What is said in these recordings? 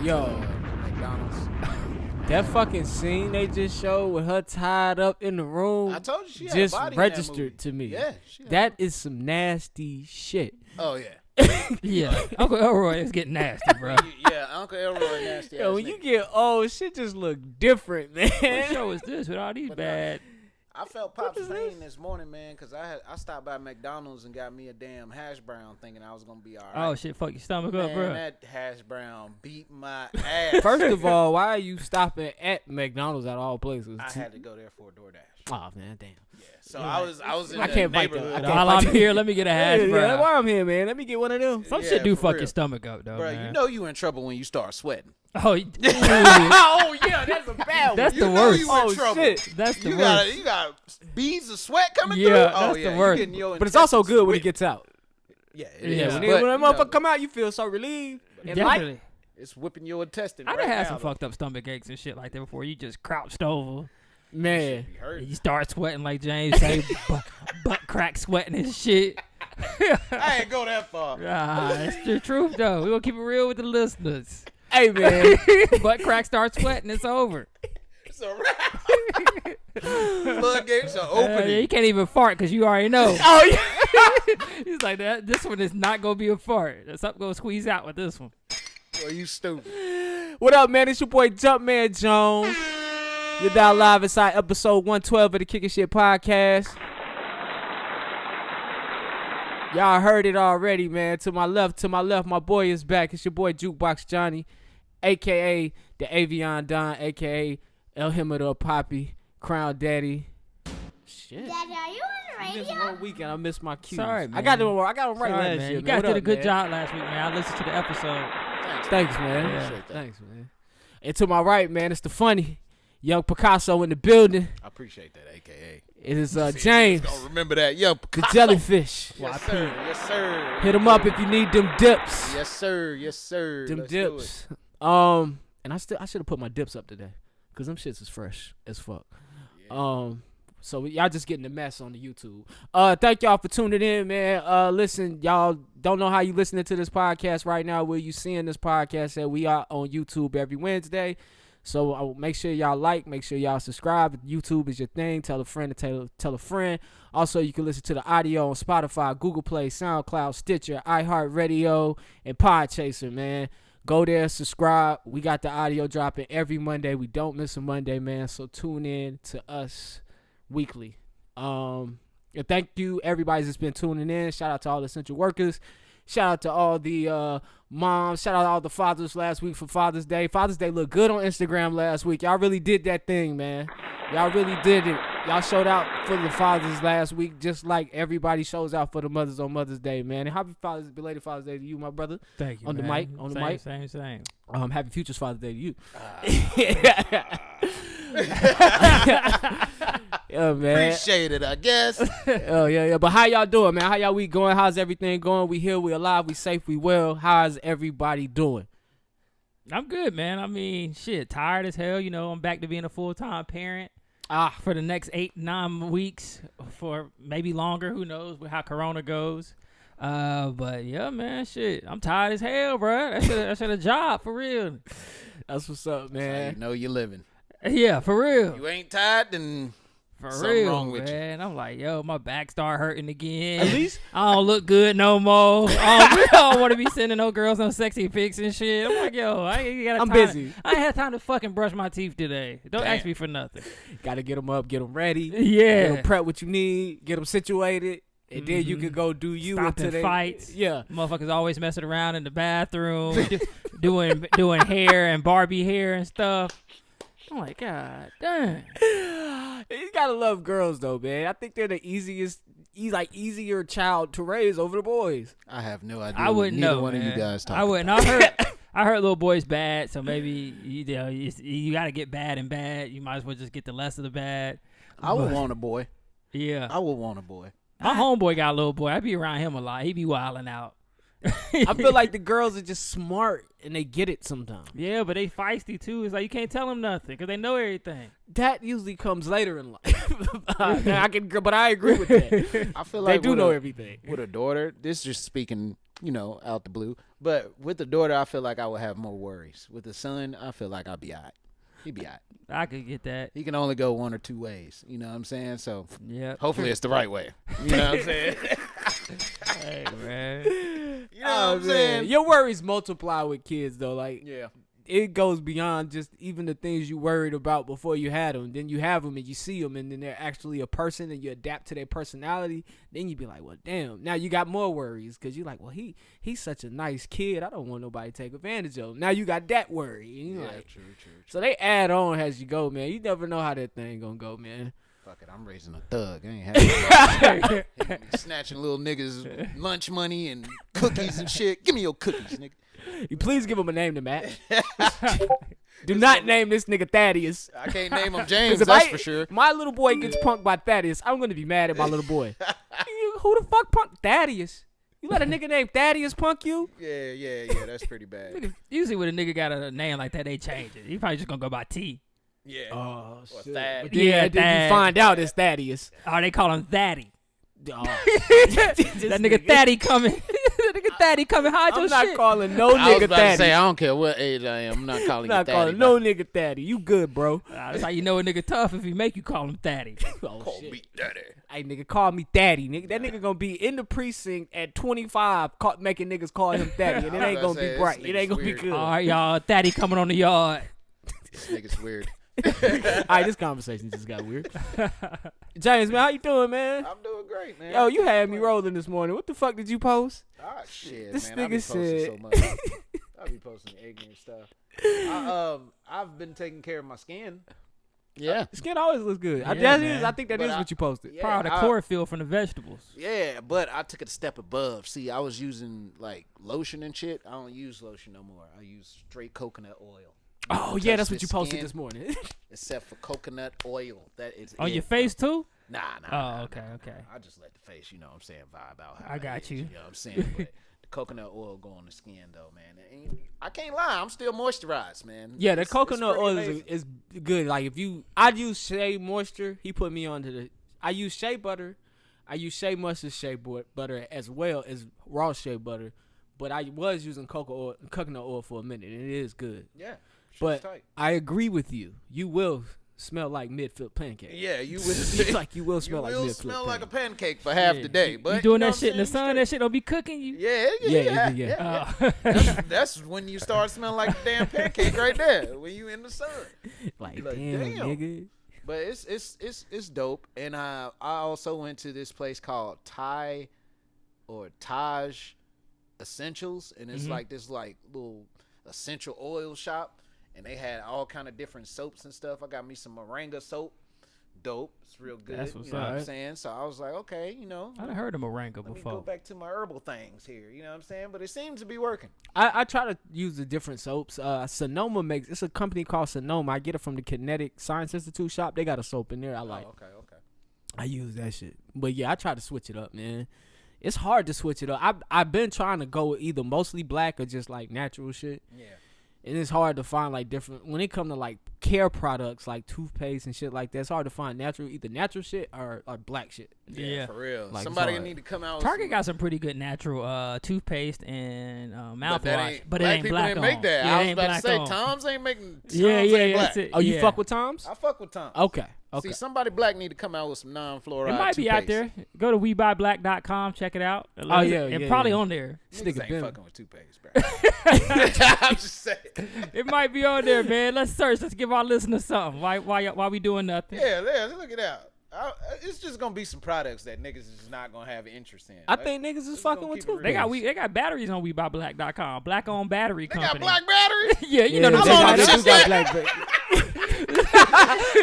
Yo. McDonald's. That fucking scene they just showed with her tied up in the room. I told you she had just a body registered in that movie. to me. Yeah. That is some nasty shit. Oh, yeah. Yeah, Uncle Elroy is getting nasty, bro. Yeah, Uncle Elroy nasty. Yo, when you get old, shit just look different, man. What show is this with all these bad? I felt Pop's pain this morning, man, because I stopped by McDonald's and got me a damn hash brown thinking I was going to be all right. Oh, shit, fuck your stomach man, up, bro. That hash brown beat my ass. First of all, why are you stopping at McDonald's at all places? I had to go there for a DoorDash. Oh, man, damn. Yeah, so I was in I the can't fight neighborhood. that. While I'm here, let me get a hash brown. Yeah, why I'm here, man. Let me get one of them. Some Yeah, shit do for fuck real. your stomach up, though, Bro, man. you know you in trouble when you start sweating. Oh, Oh, yeah, that's a bad one. That's You the know worst. you in trouble. Shit. That's the You worst. got beads of sweat coming Yeah, through. that's Oh, the yeah, worst. you getting your But it's also intestines good when it wet. gets out. Yeah, Yeah, Yeah, when, but, when that you motherfucker know, come out, you feel so relieved. And Definitely. light. it's whipping your intestine. I right done had now, some though. fucked up stomach aches and shit like that before. You just crouched over. Man. You hurt. And you start sweating like James say, butt crack sweating and shit. I ain't go that far. It's the truth, though. We gonna keep it real with the listeners. Hey, man. Butt crack starts sweating, it's over. It's a wrap. Floodgates are opening. Yeah, you can't even fart because you already know. Oh, yeah. He's like, that. This one is not gonna be a fart. There's something gonna squeeze out with this one. Boy, you stupid. What up, man? It's your boy Jumpman Jones. You're down live inside episode 112 of the Kickin' Shit Podcast. Y'all heard it already, man. To my left, my boy is back. It's your boy Jukebox Johnny, a.k.a. the Avion Don, a.k.a. El Himador Poppy, Crown Daddy. Shit. Daddy, are you on the This radio? one weekend, I missed my cues. Sorry, man. I got them right Sorry, last man. year, You man. guys What did a up, good man? job last week, man. I listened to the episode. Thanks, man. Yeah. Appreciate that. Thanks, man. And to my right, man, it's the funny young Picasso in the building. I appreciate that, a.k.a. It is See, James, Gonna remember that. Yo, the Picasso. jellyfish. Yes, sir. Yes, sir. Hit him up if you need them dips. Yes, sir. Yes, sir. Them Let's do it. dips. And I should have put my dips up today, cause them shits is fresh as fuck. Yeah. So y'all just getting the mess on the YouTube. Thank y'all for tuning in, man. Listen, y'all don't know how you listening to this podcast right now. Where you seeing this podcast at? We are on YouTube every Wednesday. So make sure y'all like, make sure y'all subscribe. YouTube is your thing. Tell a friend to tell a friend. Also, you can listen to the audio on Spotify, Google Play, SoundCloud, Stitcher, iHeartRadio, and Podchaser, man. Go there, subscribe. We got the audio dropping every Monday. We don't miss a Monday, man. So tune in to us weekly. And thank you, everybody that's been tuning in. Shout out to all the essential workers. Shout out to all the moms. Shout out to all the fathers last week for Father's Day. Father's Day looked good on Instagram last week. Y'all really did that thing, man. Y'all really did it. Y'all showed out for the fathers last week, just like everybody shows out for the mothers on Mother's Day, man. And happy belated Father's Day to you, my brother. Thank you, On the man. mic, on the mic. Same. Happy Futures Father's Day to you. Yeah, man. Appreciate it, I guess. Oh, yeah. But how y'all doing, man? How y'all week going? How's everything going? We here, we alive, we safe, we well. How's everybody doing? I'm good, man. I mean, shit, tired as hell. You know, I'm back to being a full-time parent for the next 8-9 weeks, for maybe longer. Who knows how Corona goes. But yeah, man, shit, I'm tired as hell, bro. That's a job for real. That's what's up, So man. you know you're living. Yeah, for real. You ain't tired, then For something real, wrong with you. man. I'm like, yo, my back start hurting again. At least I don't look good no more. I don't want to be sending no girls no sexy pics and shit. I'm like, yo, I ain't got I'm time. busy. I ain't had time to fucking brush my teeth today. Don't Damn. ask me for nothing. gotta get them up, get them ready, get Yeah. them prep what you need, get them situated, and then you can go do you Stopping until they fights. Yeah. Motherfuckers always messing around in the bathroom, doing hair and Barbie hair and stuff. I'm like, God damn. You gotta love girls though, man. I think they're the easier child to raise over the boys. I have no idea. I wouldn't neither know, one man. of you guys talk. I wouldn't. I heard little boys bad, so maybe you got to get bad and bad. You might as well just get the less of the bad. I would want a boy. Yeah. I would want a boy. My homeboy got a little boy. I be around him a lot. He be wilding out. I feel like the girls are just smart and they get it sometimes. Yeah, but they feisty too. It's like you can't tell them nothing because they know everything. That usually comes later in life. But I agree with that. I feel They like do with know a- everything. With a daughter, this is just speaking out the blue. But with the daughter, I feel like I would have more worries. With the son, I feel like I'll be all right. He'd be all right. I could get that. He can only go one or two ways. You know what I'm saying? So hopefully it's the right way. You know what I'm saying? Hey, man. You know what I'm saying? Your worries multiply with kids, though. Like, Yeah. it goes beyond just even the things you worried about before you had them. Then you have them and you see them, and then they're actually a person, and you adapt to their personality. Then you be like, well, damn. Now you got more worries because you're like, well, he's such a nice kid. I don't want nobody to take advantage of him. Now you got that worry. And you're like, true. So they add on as you go, man. You never know how that thing gonna go, man. Fuck it, I'm raising a thug. I ain't having snatching little niggas lunch money and cookies and shit. Give me your cookies, nigga. You please give him a name to match. Do not name this nigga Thaddeus. I can't name him James, that's for sure. My little boy gets punked by Thaddeus, I'm going to be mad at my little boy. Who the fuck punked Thaddeus? You let a nigga named Thaddeus punk you? Yeah, that's pretty bad. Usually when a nigga got a name like that, they change it. He probably just going to go by T. Yeah. Oh, shit. Thad. Yeah, then you find out it's Thaddeus. Oh, they call him Thaddy. Oh. That nigga Thaddy coming. That nigga Thaddy coming. Hide your I'm shit. not calling no I was nigga about to Thaddy. say, I don't care what age I am. I'm not calling I'm you not Thaddy. calling no nigga Thaddy. You good, bro. That's how you know a nigga tough if he make you call him Thaddy. Oh, Call shit. me Daddy. Hey, nigga, call me Daddy, nigga. That nigga gonna be in the precinct at 25 making niggas call him Daddy, and it ain't gonna be bright. It ain't gonna be good. All right, y'all. Thaddy coming on the yard. This nigga's weird. All right, this conversation just got weird. James, man, how you doing, man? I'm doing great, man. Yo, you had me rolling this morning. What the fuck did you post? Ah, shit, This man. I be nigga posting said- so much. I be posting ignorant stuff. I've been taking care of my skin. Yeah. Skin always looks good. Yeah, I think that But is what you posted. Yeah, Probably the chlorophyll from the vegetables. Yeah, but I took it a step above. See, I was using like lotion and shit. I don't use lotion no more. I use straight coconut oil. Oh, yeah, that's what you posted this morning. Except for coconut oil. That is On it, your face bro. too? Nah. Okay. I just let the face, you know what I'm saying, vibe out. How I it got is, you. You know what I'm saying? But the coconut oil go on the skin, though, man. And I can't lie. I'm still moisturized, man. Yeah, the It's coconut pretty oil amazing. is good. Like I use Shea Moisture. He put me onto the. I use shea butter. I use Shea Moisture shea butter as well as raw shea butter. But I was using coconut oil for a minute, and it is good. Yeah. But tight. I agree with you. You will smell like mid-flip pancake. Yeah, you will. It's like you will smell you like will mid-flip smell like a pancake. pancake for half Yeah. the day. But you doing know that what shit in the I'm sun, saying? that shit don't be cooking you. Yeah. Oh. That's when you start smelling like a damn pancake right there. When you in the sun. Like, Like, damn, damn. nigga. But it's dope. And I also went to this place called Taj Essentials, and it's like this like little essential oil shop, and they had all kind of different soaps and stuff. I got me some moringa soap. Dope. It's real good. That's what's you know what I'm up. saying? So I was like, okay, I done heard of moringa let me before. go back to my herbal things here. You know what I'm saying? But it seems to be working. I try to use the different soaps. Sonoma it's a company called Sonoma. I get it from the Kinetic Science Institute shop. They got a soap in there I like. Oh, okay. I use that shit. But yeah, I try to switch it up, man. It's hard to switch it up. I've been trying to go either mostly black or just like natural shit. Yeah. And it's hard to find like different when it come to like care products like toothpaste and shit like that. It's hard to find either natural shit or black shit. Yeah. For real. Like, Somebody it's hard. need to come out. Target got some pretty good natural toothpaste and mouthwash, but it black ain't people black didn't on. make that. Yeah, I it was ain't about to black say on. Tom's ain't making. Tom's Yeah, ain't black. that's it. Oh, you Yeah. fuck with Tom's? I fuck with Tom's. Okay. See, somebody black need to come out with some non-fluoride. It might be out toothpaste. there. Go to WeBuyBlack.com, check it out. Oh, yeah, It's yeah, probably yeah. on there. This Niggas nigga ain't been- fucking with toothpaste, bro. I'm just saying. It might be on there, man. Let's search. Let's give our listeners something. Why we doing nothing? Yeah, look it out. It's just gonna be some products that niggas is not gonna have interest in. I think niggas is let's fucking go with keep it real. toothpaste. They got batteries on WeBuyBlack.com. Black owned battery They company. got black batteries. Yeah, you know Yeah, them they I'm on got- this they shit. got black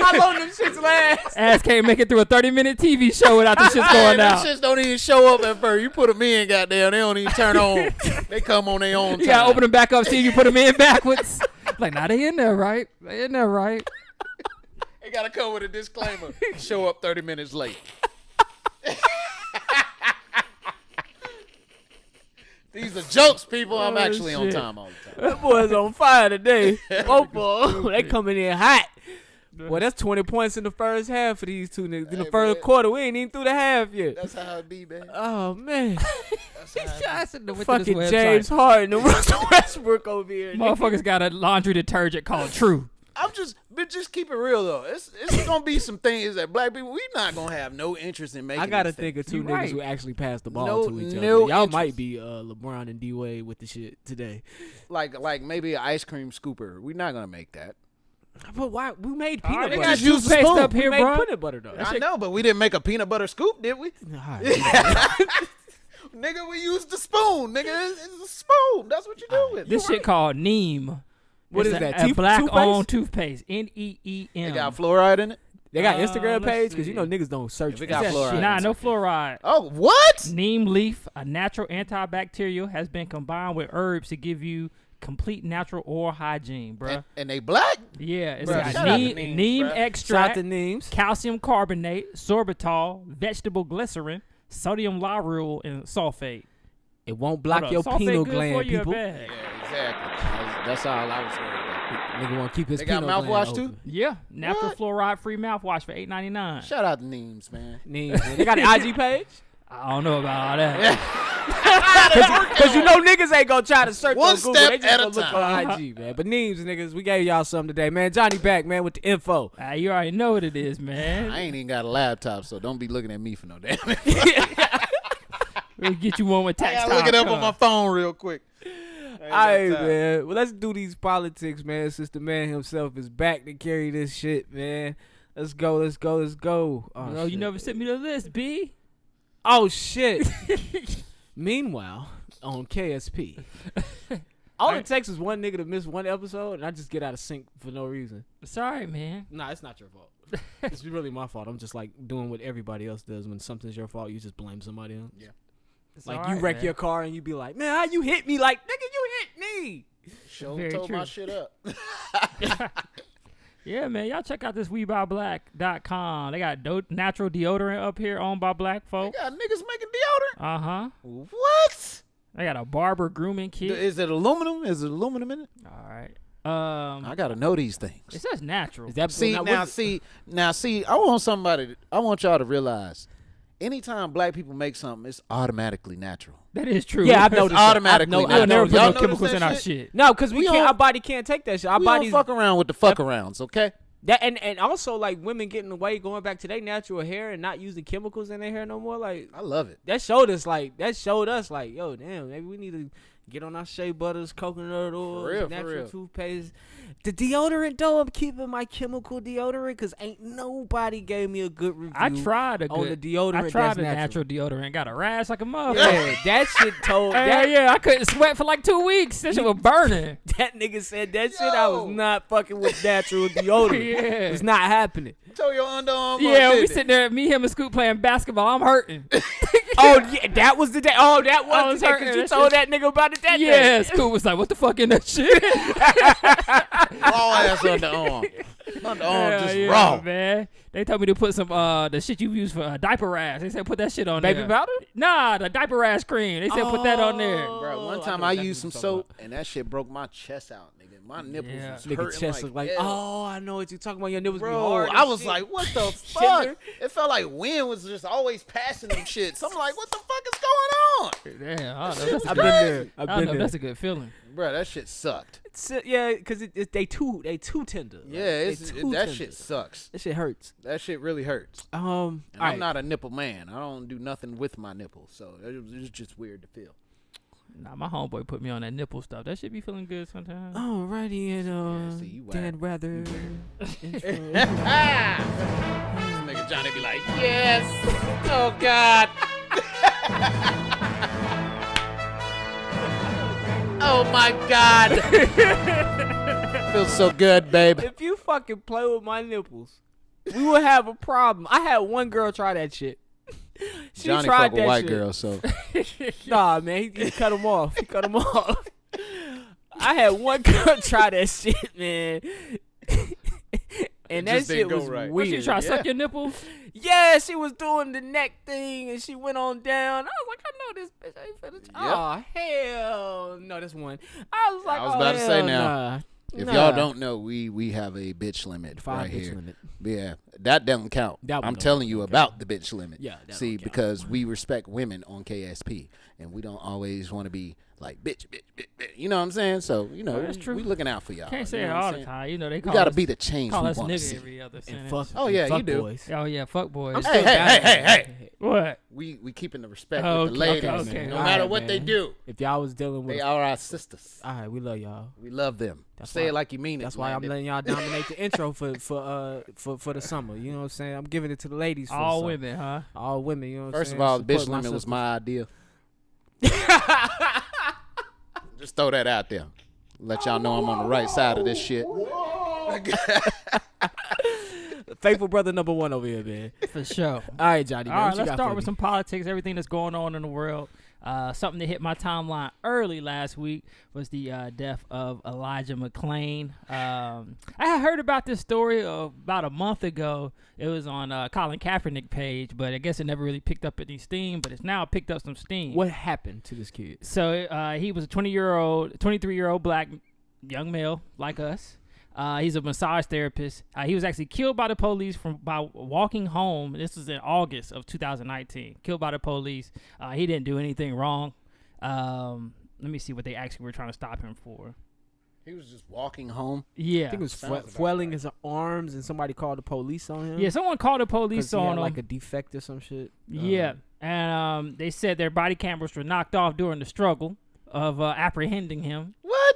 How long them shits last? Ass can't make it through a 30-minute TV show without the shits Hey, going them out. shits don't even show up at first. You put them in, goddamn, they don't even turn on. They come on their own time. You gotta open them back up, see if you put them in backwards. Like, nah, they in there, right? They in there, right? They gotta come with a disclaimer. Show up 30 minutes late. These are jokes, people. I'm Oh, actually on shit. time all the time. That boy's on fire today. Both of them. They coming in hot. Well, that's 20 points in the first half for these two niggas. In the first quarter, we ain't even through the half yet. That's how it be, man. Oh, man. That's how it be. Fucking James Harden and Russell Westbrook over here. Motherfuckers got a laundry detergent called True. But just keep it real though. It's gonna be some things that black people we not gonna have no interest in making. I gotta think of two niggas who actually pass the ball to each other. Y'all might be LeBron and D Wade with the shit today. Like maybe an ice cream scooper. We're not gonna make that. But why? We made peanut They butter. got toothpaste up here, we made bro. peanut butter though. I know, but we didn't make a peanut butter scoop, did we? Nigga, we used the spoon. Nigga, it's a spoon. That's what you do with. This shit called Neem. What it's is that? A black-owned toothpaste. NEEM. They got fluoride in it? They got Instagram page because you know niggas don't search. We got fluoride. Nah, no fluoride. Oh, what? Neem leaf, a natural antibacterial, has been combined with herbs to give you complete natural oral hygiene, bruh. And they black? Yeah, it's Bruh, got neem extract, calcium carbonate, sorbitol, vegetable glycerin, sodium lauryl, and sulfate. It won't block your pineal gland, people. Yeah, exactly. That's all I was worried about. Nigga want to keep his They pineal got gland mouthwash open. too? Yeah, natural fluoride-free mouthwash for $8.99. Shout out to Neems, man. Neems, man. They got an IG page? I don't know about all that. Because you know niggas ain't gonna try to search One on Google. step They just at a gonna look time. on IG, man. But Neems, niggas, we gave y'all something today, man. Johnny back, man, with the info. You already know what it is, man. I ain't even got a laptop, so don't be looking at me for no damn. We'll get you one with tax. I gotta look it up on my phone real quick. All right, man. Well, let's do these politics, man, since the man himself is back to carry this shit, man. Let's go. Oh, You never sent me the list, B. Oh, shit. Meanwhile, on KSP, all it takes is one nigga to miss one episode, and I just get out of sync for no reason. Sorry, man. Nah, it's not your fault. It's really my fault. I'm just like doing what everybody else does. When something's your fault, you just blame somebody else. Yeah. It's Like all you right, wreck man. your car and you be like, man, how you hit me? Like, nigga, you hit me. Show Very told true. my shit up. Yeah, man. Y'all check out this WeBuyBlack.com. They got natural deodorant up here owned by black They folk. got niggas making deodorant. Uh-huh. What? They got a barber grooming kit. Is it aluminum? Is it aluminum in it? All right. I gotta know these things. It says natural. Is that See, I want y'all to realize, anytime black people make something, it's automatically natural. That is true. Yeah, I've It's noticed. automatically We'll never put Y'all no notice chemicals that in our shit? shit. No, because We can't. don't- Our body can't take that shit. Our We bodies don't fuck around with the fuck arounds, okay? that and also like women getting away going back to their natural hair and not using chemicals in their hair no more. Like I love it. that showed us like yo, damn, maybe we need to get on our shea butters, coconut oil, real, for natural real. toothpaste. The deodorant though, I'm keeping my chemical deodorant because ain't nobody gave me a good review. I tried a on good. the deodorant. I tried that's the natural. deodorant. Got a rash like a motherfucker. Yeah, that shit told that Yeah, I couldn't sweat for like 2 weeks. That shit was burning. that nigga said that shit. I was not fucking with natural deodorant. Yeah. It's not happening. Tell your underarm. Yeah, we sitting there, me, him, and Scoot playing basketball. I'm hurting. Oh yeah, that was the day. Oh, that I was was the day hurting. because you That told shit- that nigga about it that day. Yeah, Scoot was like, "What the fuck in that shit?" Raw ass underarm. Underarm just yeah, raw. man. They told me to put some the shit you use for diaper rash. They said put that shit on Baby there. powder? Nah, the diaper rash cream. They said put that on there. Bro, one I time know I exactly used some what you're talking soap and that shit broke my chest out, nigga. My nipples Yeah. was Nigga hurting chest was like, hell. oh, I know what you're talking about. Your nipples be Bro, hard. and I was shit. like, what the Tender. fuck? It felt like wind was just always passing them shit. So I'm like, what the fuck is going on? Damn, I don't know. That's a I've good, been there. I I've don't been know. there. That's a good feeling. Bro, that shit sucked. Yeah, because they too tender. Like, Yeah, they that tender. shit sucks. That shit hurts. That shit really hurts. And And I'm not a nipple man. I don't do nothing with my nipples. So it's just weird to feel. Nah, my homeboy put me on that nipple stuff. That shit be feeling good sometimes. Alrighty, and Yeah, see, you Dan whack. Rather. This nigga Johnny be like, yes. Oh, God. Oh, my God. Feels so good, babe. If you fucking play with my nipples, we would have a problem. I had one girl try that shit. She Johnny tried fuck with that white shit. girls, so. Nah, man, he cut him off. He cut him off. I had one girl try that shit, man. And that just shit didn't go was right. What, weird. you try to suck your nipples? Yeah, she was doing the neck thing, and she went on down. I was like, I know this bitch ain't finna. Oh hell no, that's one. I was like, I was about to say now. nah. If y'all don't know, we have a bitch limit 5 right bitch here. limit. Yeah, that doesn't count. I'm telling you about the bitch limit. Yeah, see, because we respect women on KSP, and we don't always want to be like bitch. You know what I'm saying? So that's true. we looking out for y'all. Can't say it all the time. They call we gotta us, be the change call we us want to nigga see. every other And sentence. fuck, Oh, yeah, fuck you do. boys. Oh yeah, fuck boys. Hey. What? We keeping the respect Oh, with the ladies, okay. no All matter right, what man. they do. If y'all was dealing with, They are our sisters. all right, we love y'all. We love them. That's Say why- it like you mean it. That's why I'm Landon. letting y'all dominate the intro for the summer. You know what I'm saying? I'm giving it to the ladies. For All the summer. women, huh? All women. You know what I'm First saying? of all, the bitch Support my limit was sisters. my idea. Just throw that out there. Let y'all know I'm on the right side of this shit. Faithful brother number 1 over here, man. For sure. All right, Johnny. Man, All what right, you let's got start for with me? some politics, everything that's going on in the world. Something that hit my timeline early last week was the death of Elijah McClain. I had heard about this story about a month ago. It was on Colin Kaepernick page, but I guess it never really picked up any steam, but it's now picked up some steam. What happened to this kid? So he was a 23-year-old black young male like us. He's a massage therapist. He was actually killed by the police by walking home. This was in August of 2019. Killed by the police. He didn't do anything wrong. Let me see what they actually were trying to stop him for. He was just walking home. Yeah. I think it was Sounds about flailing right. his arms, and somebody called the police on him. Yeah, someone called the 'Cause police he on had him. like a defect or some shit. Yeah, and they said their body cameras were knocked off during the struggle of apprehending him. What?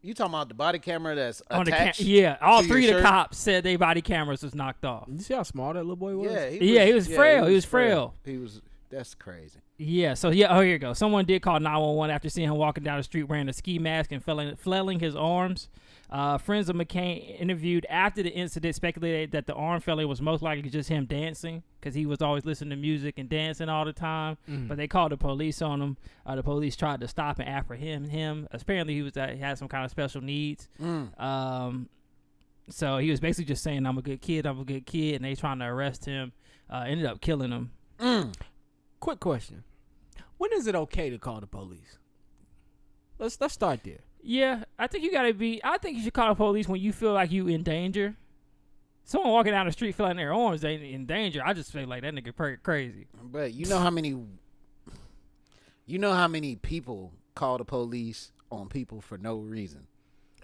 You talking about the body camera that's On the attached? yeah, all to your three of the shirt? cops said their body cameras was knocked off. You see how small that little boy was? Yeah, He was frail. He was frail. He was. That's crazy. Yeah, so yeah, oh, here you go. Someone did call 911 after seeing him walking down the street wearing a ski mask and flailing his arms. Friends of McCain interviewed after the incident speculated that the arm flailing was most likely just him dancing because he was always listening to music and dancing all the time. But they called the police on him. The police tried to stop and apprehend him. Apparently, he had some kind of special needs. So he was basically just saying, I'm a good kid, and they trying to arrest him. Ended up killing him. Quick question: when is it okay to call the police? Let's start there. Yeah, I think you should call the police when you feel like you in danger. Someone walking down the street feeling their arms ain't in danger. I just feel like that nigga crazy. But you know how many people call the police on people for no reason?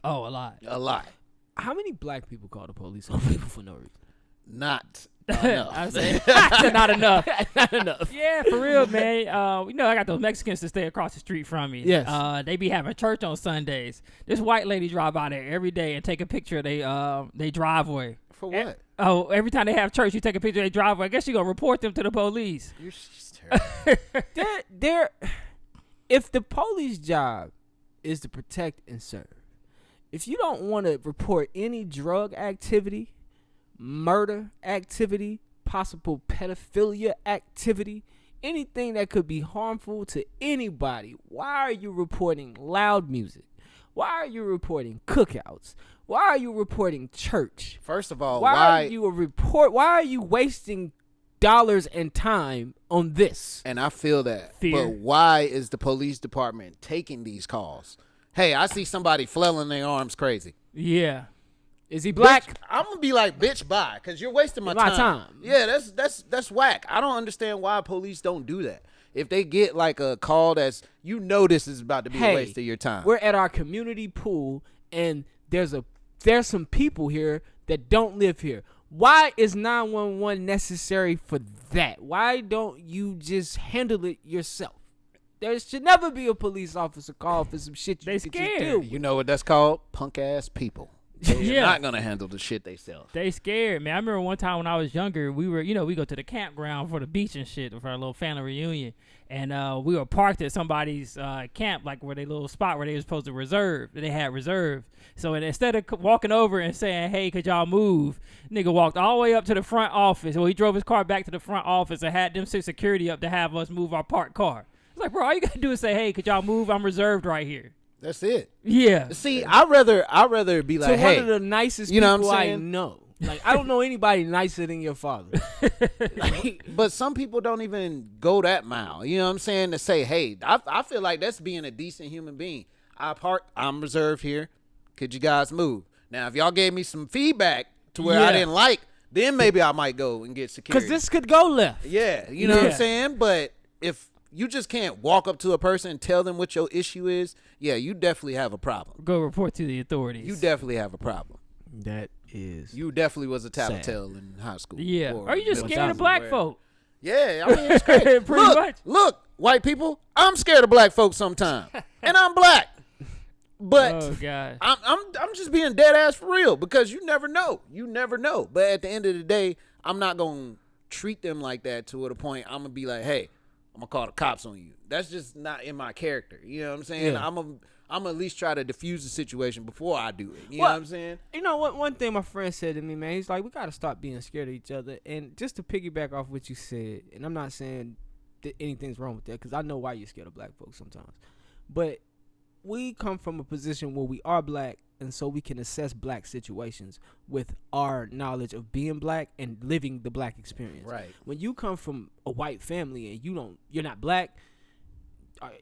Oh, a lot. A lot. How many black people call the police on people for no reason? Not I enough. said not enough. Not enough. Yeah, for real, man. I got those Mexicans that stay across the street from me. Yes. They be having church on Sundays. This white lady drive by there every day and take a picture of they driveway. For what? Every time they have church, you take a picture of their driveway. I guess you gonna report them to the police. You're just terrible. If the police job is to protect and serve, if you don't want to report any drug activity, murder activity, possible pedophilia activity, anything that could be harmful to anybody, why are you reporting loud music? Why are you reporting cookouts? Why are you reporting church? First of all, Why are you wasting dollars and time on this? And I feel that. Fear. But why is the police department taking these calls? Hey, I see somebody flailing their arms crazy. Yeah. Is he black? Bitch, I'm gonna be like, bitch, bye, because you're wasting my My time. time. Yeah, that's whack. I don't understand why police don't do that. If they get like a call this is about to be a waste of your time. We're at our community pool, and there's some people here that don't live here. Why is 911 necessary for that? Why don't you just handle it yourself? There should never be a police officer call for some shit They you could just scared. deal with. You know what that's called? Punk ass people. They're Yeah. not gonna handle the shit they sell. They scared, man. I remember one time when I was younger, we go to the campground for the beach and shit for our little family reunion. And we were parked at somebody's camp, like where they little spot where they were supposed to reserve. They had reserved. So instead of walking over and saying, hey, could y'all move? Nigga walked all the way up to the front office. Well, he drove his car back to the front office and had them sit security up to have us move our parked car. It's like, bro, all you got to do is say, hey, could y'all move? I'm reserved right here. That's it. Yeah. See, I'd rather be like, To hey, one of the nicest you know people what I'm I saying? know. Like, I don't know anybody nicer than your father. but some people don't even go that mile. You know what I'm saying? To say, hey, I feel like that's being a decent human being. I'm reserved here. Could you guys move? Now, if y'all gave me some feedback to where I didn't like, then maybe I might go and get security. Because this could go left. Yeah, you know what I'm saying? But if you just can't walk up to a person and tell them what your issue is, yeah, you definitely have a problem. Go report to the authorities. You definitely have a problem. That is. You definitely was a tattletale in high school. Yeah. Are you just scared of black folk? Yeah, I mean, it's crazy. Pretty much. Look, white people, I'm scared of black folks sometimes. And I'm black. But oh, God. I'm just being dead ass for real because you never know. You never know. But at the end of the day, I'm not going to treat them like that to the point I'm going to be like, hey, I'm going to call the cops on you. That's just not in my character. You know what I'm saying? Yeah. I'm at least try to diffuse the situation before I do it. You know what I'm saying? You know what? One thing my friend said to me, man, he's like, we got to stop being scared of each other. And just to piggyback off what you said, and I'm not saying that anything's wrong with that because I know why you're scared of black folks sometimes. But we come from a position where we are black, and so we can assess black situations with our knowledge of being black and living the black experience. Right. When you come from a white family and you're not black,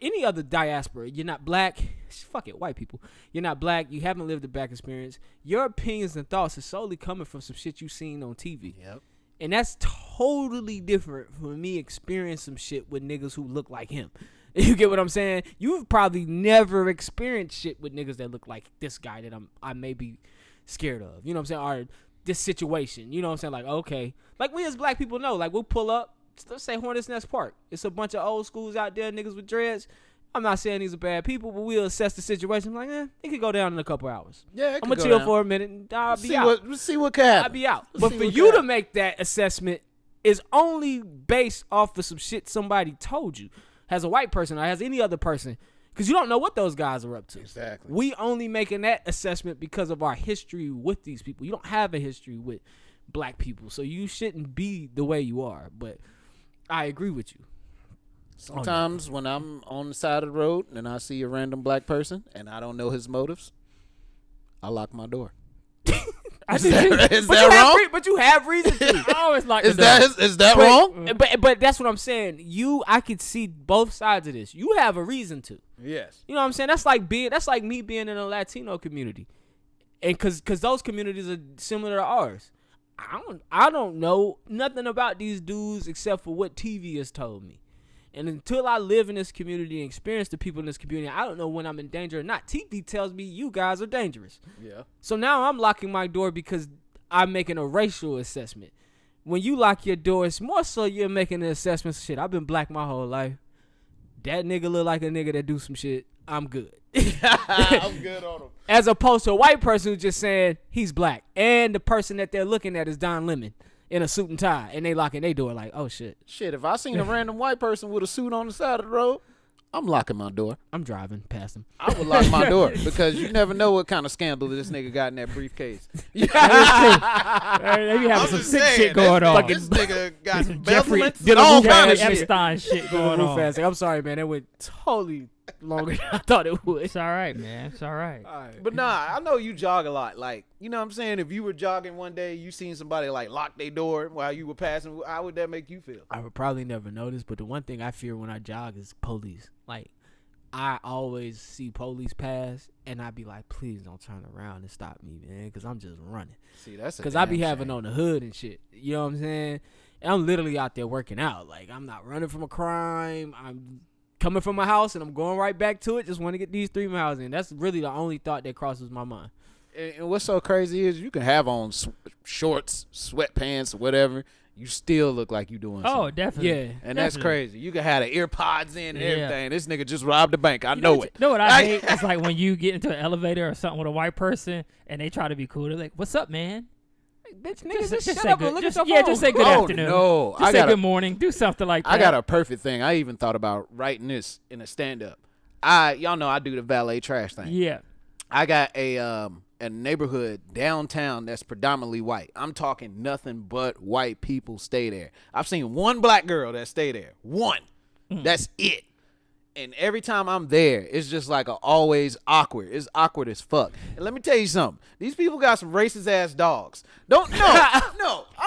any other diaspora, you're not black, fuck it, white people, you're not black, you haven't lived the black experience, your opinions and thoughts are solely coming from some shit you seen on TV. Yep. And that's totally different from me experiencing some shit with niggas who look like him. You get what I'm saying? You've probably never experienced shit with niggas that look like this guy that I may be scared of. You know what I'm saying? Or this situation. You know what I'm saying? Like, okay. Like, we as black people know. Like, we'll pull up. Let's say Hornets Nest Park. It's a bunch of old schools out there, niggas with dreads. I'm not saying these are bad people, but we'll assess the situation. I'm like, it could go down in a couple hours. Yeah, I'm going to chill for a minute and I'll be out. Let's see what can happen. I'll be out. But for you to make that assessment is only based off of some shit somebody told you. As a white person or as any other person, because you don't know what those guys are up to. Exactly. We only making that assessment because of our history with these people. You don't have a history with black people, so you shouldn't be the way you are. But I agree with you. Sometimes when I'm on the side of the road and I see a random black person and I don't know his motives, I lock my door. Is that wrong? But you have reason to. I always like is that wrong? But that's what I'm saying. I could see both sides of this. You have a reason to. Yes. You know what I'm saying? That's like me being in a Latino community, and because those communities are similar to ours. I don't know nothing about these dudes except for what TV has told me. And until I live in this community and experience the people in this community, I don't know when I'm in danger or not. TV tells me you guys are dangerous. Yeah. So now I'm locking my door because I'm making a racial assessment. When you lock your door, it's more so you're making an assessment. Shit, I've been black my whole life. That nigga look like a nigga that do some shit. I'm good. I'm good on him. As opposed to a white person who's just saying he's black. And the person that they're looking at is Don Lemon in a suit and tie, and they locking their door like, oh shit. Shit, if I seen a random white person with a suit on the side of the road, I'm locking my door. I'm driving past him. I would lock my door because you never know what kind of scandal this nigga got in that briefcase. They be having some sick shit going on. This nigga got some Jeffrey embezzlements and all kind of shit. Epstein shit going on. I'm sorry, man. That went totally longer than I thought it would. It's all right, man. It's all right. But nah, I know you jog a lot. Like, you know what I'm saying? If you were jogging one day, you seen somebody like lock their door while you were passing, how would that make you feel? I would probably never notice, but the one thing I fear when I jog is police. Like, I always see police pass, and I be like, please don't turn around and stop me, man, because I'm just running. See, that's because I be having on the hood and shit. You know what I'm saying? And I'm literally out there working out. Like, I'm not running from a crime. I'm coming from my house, and I'm going right back to it. Just want to get these 3 miles in. That's really the only thought that crosses my mind. And what's so crazy is you can have on shorts, sweatpants, or whatever. You still look like you doing something. Oh, definitely. Yeah. And definitely. That's crazy. You can have the ear pods in and everything. This nigga just robbed the bank. I know it. You know what I hate? It's like when you get into an elevator or something with a white person and they try to be cool. They're like, what's up, man? Bitch, nigga, just shut say up good. and look Just at your phone. Just say good afternoon. No, Just say good morning. Do something like that. I got a perfect thing. I even thought about writing this in a stand-up. Y'all know I do the valet trash thing. Yeah. I got a neighborhood downtown that's predominantly white. I'm talking nothing but white people stay there. I've seen one black girl that stay there. One. That's it. And every time I'm there, it's just like always awkward. It's awkward as fuck. And let me tell you something. These people got some racist ass dogs. No, I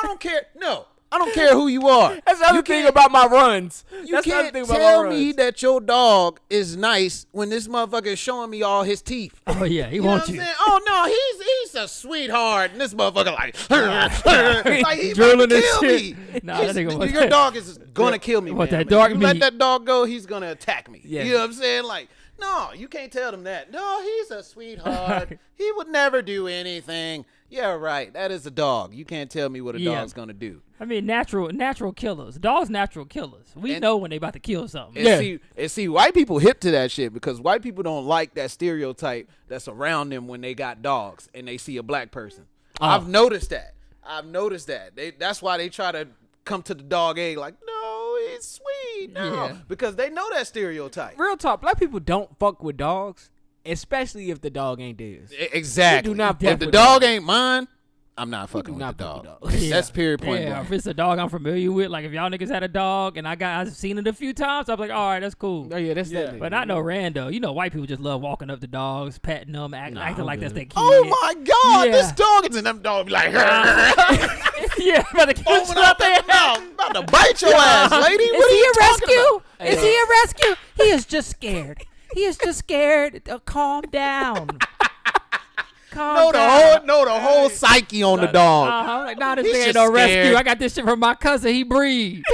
don't care. No, I don't care who you are. That's the other thing about my runs. You can't tell me that your dog is nice when this motherfucker is showing me all his teeth. Oh yeah, he You know wants what I'm you. saying? Oh no, he's a sweetheart, and this motherfucker like he's Drooling about to and kill shit. me. Nah, that nigga want Your that. dog is gonna kill me. Want man. that dog You let meat. that dog go, he's gonna attack me. Yeah. You know what I'm saying? Like, no, you can't tell them that. No, he's a sweetheart. He would never do anything. Yeah, right. That is a dog. You can't tell me what a dog's gonna do. I mean, natural killers. Dogs, natural killers. We know when they about to kill something. And see, white people hip to that shit because white people don't like that stereotype that's around them when they got dogs and they see a black person. I've noticed that. That's why they try to come to the dog egg like, no, it's sweet. No, because they know that stereotype. Real talk, black people don't fuck with dogs, especially if the dog ain't theirs. Exactly. We do not if fuck the with dog dogs. ain't mine, I'm not fucking with the dog. That's period point Yeah, blank. if it's a dog I'm familiar with, like if y'all niggas had a dog and I've seen it a few times, I'm like, all right, that's cool. Oh yeah, that's that. But not no rando. You know, white people just love walking up to dogs, petting them, acting like that's their kid. Oh my God, Yeah. this dog is in them dog be like, Yeah, about to kill open up that mouth, about to bite your ass, lady. Is What are he you a talking rescue? about? Is he a rescue? He is just scared. He is just scared. Calm down. Calm down. The whole psyche on the dog. I'm like, nah, this He's nigga ain't just no rescue. scared. I got this shit from my cousin. He breathed.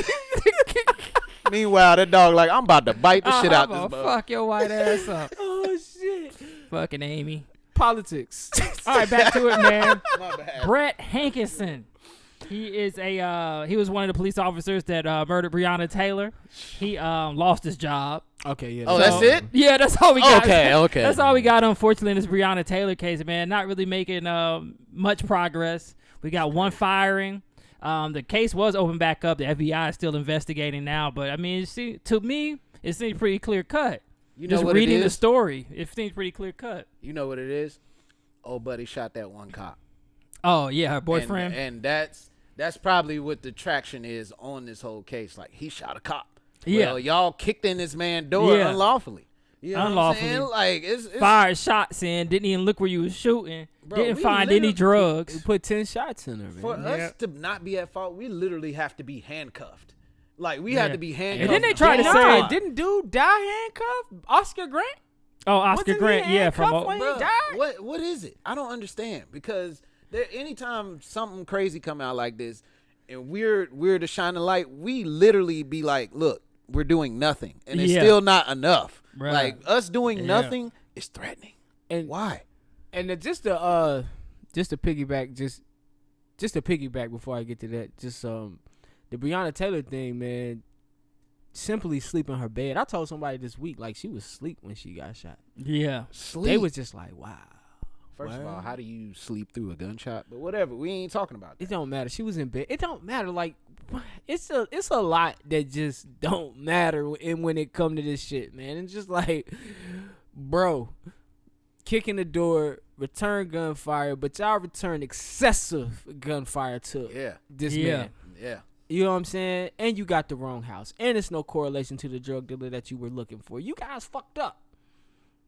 Meanwhile, that dog like, I'm about to bite the shit out I'm this gonna motherfucker. fuck your white ass up. Oh shit. Fucking Amy. Politics. All right, back to it, man. My bad. Brett Hankinson. He is he was one of the police officers that murdered Breonna Taylor. He lost his job. Okay, yeah. Oh, that's it? Yeah, that's all we got. Okay. That's all we got, unfortunately, in this Breonna Taylor case, man. Not really making much progress. We got one firing. The case was opened back up. The FBI is still investigating now. But, I mean, to me, it seems pretty clear cut. You know Just what reading it the is? story, it seems pretty clear cut. You know what it is? Old buddy shot that one cop. Oh, yeah, her boyfriend. And that's probably what the traction is on this whole case. Like, he shot a cop. Yeah. Well, y'all kicked in this man's door unlawfully. You know Unlawfully. what I'm saying? Like, it's Fired shots in, didn't even look where you was shooting, Bro, didn't we find any We drugs. put 10 shots in her, man. for us to not be at fault, we literally have to be handcuffed. Like, we had to be handcuffed. then they tried to Nah, say- didn't dude die handcuffed? Oscar Grant? Oh, Oscar Wasn't Grant, he yeah, from handcuffed when he Bruh, died? what is it? I don't understand because anytime something crazy come out like this, and we're the shining light, we literally be like, look, we're doing nothing, and it's Yeah. still not enough. Right. Like us doing nothing is threatening. And Why? And just to piggyback, just to piggyback before I get to that, just the Breonna Taylor thing, man. Simply sleep in her bed. I told somebody this week, like, she was asleep when she got shot. Yeah. Sleep. They was just like, wow. First of all, how do you sleep through a gunshot? But whatever, we ain't talking about that. It don't matter. She was in bed. It don't matter. Like, it's a lot that just don't matter when it come to this shit, man. It's just like, bro, kicking the door, return gunfire, but y'all return excessive gunfire to this man. Yeah. You know what I'm saying? And you got the wrong house. And it's no correlation to the drug dealer that you were looking for. You guys fucked up.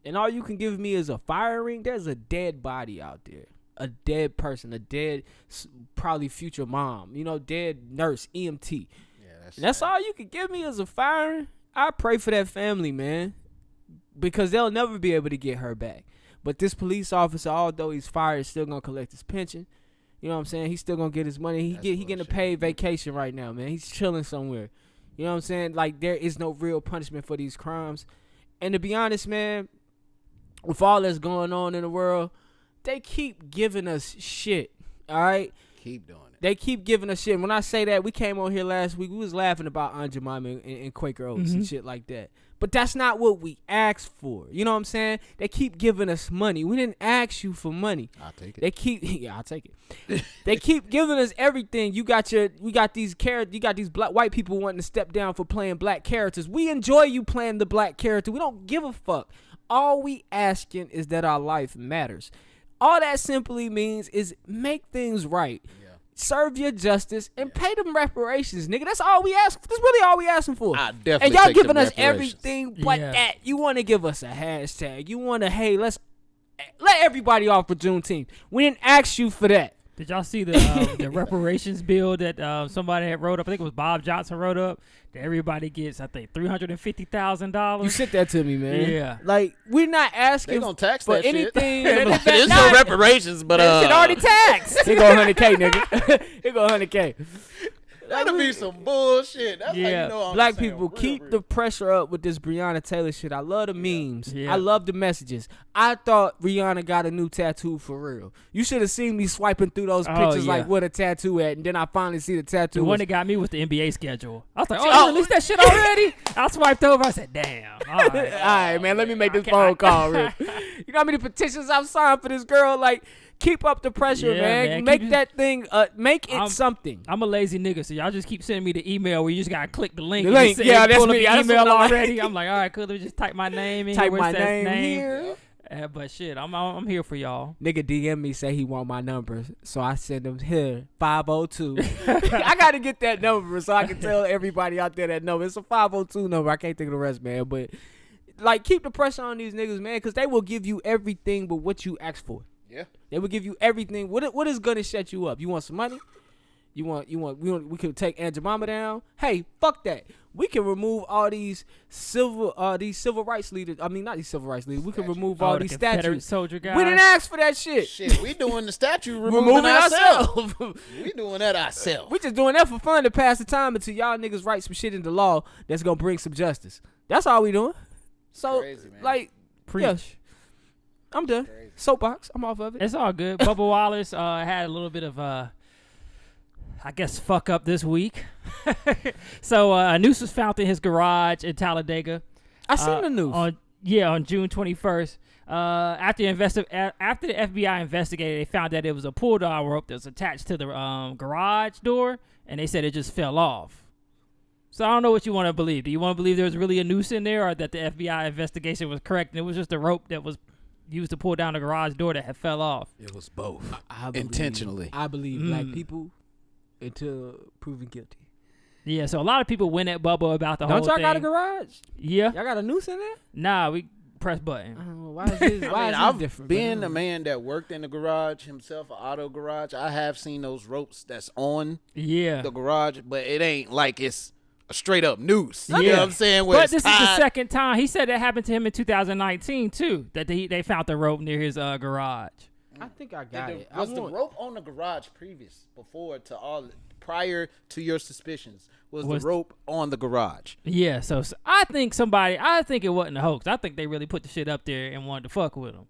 And all you can give me is a firing. There's a dead body out there. A dead person. A dead, probably future mom. You know, dead nurse, EMT. Yeah, That's all you can give me is a firing. I pray for that family, man. Because they'll never be able to get her back. But this police officer, although he's fired, is still going to collect his pension. You know what I'm saying? He's still gonna get his money. He getting a paid vacation right now, man. He's chilling somewhere. You know what I'm saying? Like, there is no real punishment for these crimes. And to be honest, man, with all that's going on in the world, they keep giving us shit. All right? Keep doing it. They keep giving us shit. When I say that, we came on here last week. We was laughing about Aunt Jemima and Quaker Oats and shit like that. But that's not what we asked for. You know what I'm saying? They keep giving us money. We didn't ask you for money. I'll take it. They keep I'll take it. They keep giving us everything. You got these white people wanting to step down for playing black characters. We enjoy you playing the black character. We don't give a fuck. All we asking is that our life matters. All that simply means is make things right. Serve your justice and pay them reparations, nigga. That's all we ask. That's really all we asking for. I definitely and y'all take giving them us reparations. everything but that. You want to give us a hashtag. You want to, hey, let's let everybody off for Juneteenth. We didn't ask you for that. Did y'all see the the reparations bill that somebody had wrote up? I think it was Bob Johnson wrote up. That everybody gets, I think, $350,000. You sent that to me, man. Yeah. Like, we're not asking They gonna tax for that shit. anything. There's no reparations, but That shit already taxed. Here go 100K, nigga. Here go 100K. that'll be some bullshit. That's how you know I'm Black saying people, real, keep real. the pressure up with this Breonna Taylor shit. I love the memes. Yeah. I love the messages. I thought Rihanna got a new tattoo for real. You should have seen me swiping through those pictures like what a tattoo at, and then I finally see the tattoo. The one that got me was the NBA schedule. I was like, oh, you released that shit already? I swiped over. I said, damn. All right. All right, man, let me make this phone call real. You know how many petitions I've signed for this girl? Like, keep up the pressure, Yeah, man. man. Make that thing, make it something. I'm a lazy nigga, so y'all just keep sending me the email where you just gotta click the link. The link, and yeah, that's pull up me. the That's email what I like. already. I'm like, all right, cool. Let me just type my name in. Type where it my says name here. But shit, I'm here for y'all. Nigga DM me, say he want my number, so I send him here 502. I gotta get that number so I can tell everybody out there that number. It's a 502 number. I can't think of the rest, man. But like, keep the pressure on these niggas, man, because they will give you everything but what you ask for. Yeah. They will give you everything. What is gonna shut you up? You want some money? We could take Aunt Jemima down. Hey, fuck that. We can remove all these civil rights leaders. I mean, not these civil rights leaders. We can remove all the these Confederate statues. soldier guys. We didn't ask for that shit. Shit, we doing the statue Removing ourselves. ourselves. We doing that ourselves. We just doing that for fun to pass the time until y'all niggas write some shit into law that's gonna bring some justice. That's all we doing. So, Crazy, man. like, Preach. yeah, I'm done. Crazy. Soapbox. I'm off of it. It's all good. Bubba Wallace had a little bit of I guess fuck up this week. So a noose was found in his garage in Talladega. I seen the news. On June 21st. After the FBI investigated, they found that it was a pull down rope that was attached to the garage door, and they said it just fell off. So I don't know what you want to believe. Do you want to believe there was really a noose in there, or that the FBI investigation was correct and it was just a rope that was used to pull down the garage door that had fell off? It was both. I believe, Intentionally. I believe black people until proven guilty. Yeah, so a lot of people went at Bubba about the whole Don't y'all thing. got a garage? Yeah. Y'all got a noose in there? Nah, we press button. Why is this? Why is I've this different? been a man that worked in the garage himself, an auto garage. I have seen those ropes that's on Yeah. the garage, but it ain't like it's a straight up noose. You Yeah. know what I'm saying? Where But it's this is the tied. second time. He said that happened to him in 2019 too. That they found the rope near his garage. I think I got it. Was the rope on the garage prior to your suspicions? Was the rope on the garage? Yeah. So I think it wasn't a hoax. I think they really put the shit up there and wanted to fuck with him.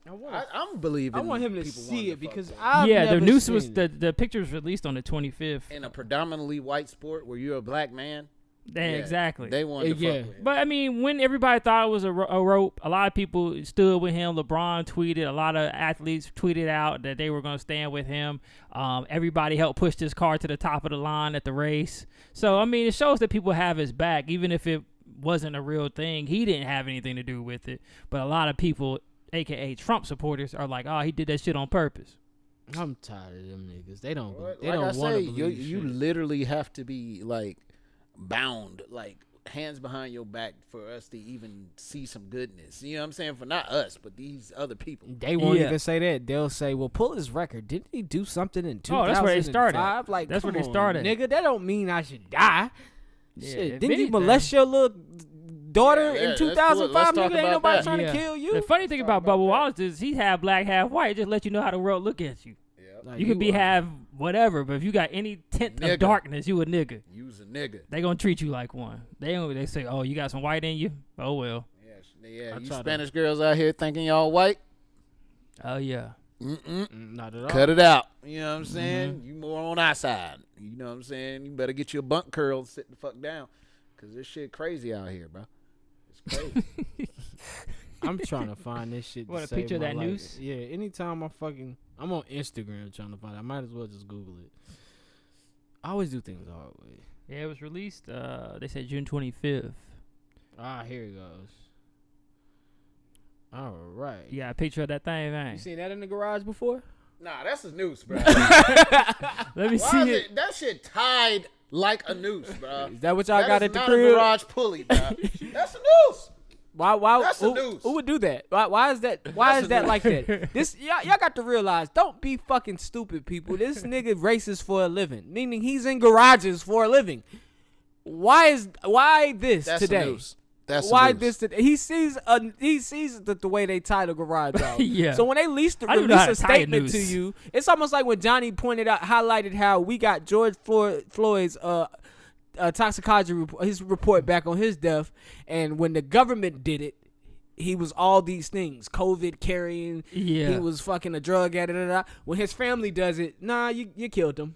I'm believing. I want him to people see wanted it because fuck I've yeah, never the noose seen was it. the picture was released on the 25th. in a predominantly white sport where you're a black man. Exactly. They wanted to Yeah. fuck with him. But I mean, when everybody thought it was a rope, a lot of people stood with him. LeBron tweeted, a lot of athletes tweeted out that they were going to stand with him. Everybody helped push this car to the top of the line at the race. So I mean, it shows that people have his back, even if it wasn't a real thing. He didn't have anything to do with it. But a lot of people, aka Trump supporters, are like, "Oh, he did that shit on purpose." I'm tired of them niggas. They don't. They Like I don't want to say, believe you shit. literally have to be like bound, like hands behind your back for us to even see some goodness. You know what I'm saying? For not us, but these other people. They won't Yeah. even say that. They'll say, "Well, pull his record. Didn't he do something in 2005?" Oh, that's where they started. Like, That's where come they on, started. nigga. That don't mean I should die. Yeah, Shit, if didn't you anything- molest your little daughter Yeah, in let's do it. 2005? Let's talk Nigga, ain't about nobody that. trying Yeah. to kill you. The funny thing about Bubba Wallace is he's half black, half white. It just let you know how the world look at you. Like, You could be are- half whatever, but if you got any tint Nigga. of darkness, you a nigga. Use a nigga. They gonna treat you like one. They say, "Oh, you got some white in you." Oh well. Yeah. I You try to- Spanish girls out here thinking y'all white. Oh yeah. Not at all. Cut it out. You know what I'm saying? You more on our side. You know what I'm saying? You better get you a bunk curl and sit the fuck down. Because this shit crazy out here, bro. It's crazy. I'm trying to find this shit. What, to a save picture of my that life. noose? Yeah. Anytime I'm on Instagram trying to find it. I might as well just Google it. I always do things the hard way. Yeah, it was released. They said June 25th. Here it goes. All right. You got a picture of that thing, man. You seen that in the garage before? Nah, that's a noose, bro. Let me Why see is it. it? That shit tied like a noose, bro. Is that what y'all That got is at the not crib? a garage pulley, bro. That's a noose. Why? That's the news. Who would do that? Why is that? Why is that like that? This y'all got to realize. Don't be fucking stupid, people. This nigga races for a living, meaning he's in garages for a living. Why this That's today? The news. That's why the news. this today? He sees the way they tie the garage out. Yeah. So when they release a statement to you, it's almost like when Johnny highlighted how we got George Floyd's toxicology his report back on his death, and when the government did it, he was all these things: COVID carrying. Yeah. He was fucking a drug addict. When his family does it, nah, you killed him.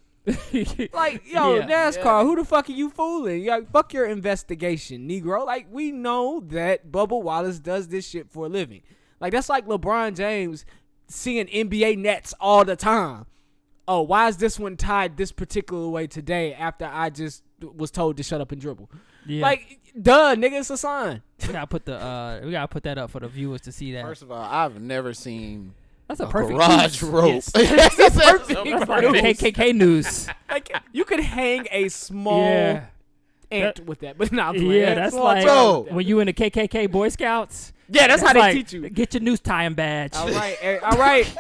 Like, yo, Yeah. NASCAR, who the fuck are you fooling? Fuck your investigation, Negro. Like, we know that Bubba Wallace does this shit for a living. Like, that's like LeBron James seeing NBA nets all the time. Oh, why is this one tied this particular way today after I just was told to shut up and dribble? Yeah. Like, duh, nigga, it's a sign. We gotta put that up for the viewers to see that. First of all, I've never seen That's a perfect garage news. rope. Yes. That's a perfect That's like news. KKK news. Like, you could hang a small ant with that, but not Yeah, that's like when you in the KKK Boy Scouts. Yeah, that's how they like, teach you. Get your noose tying badge. All right.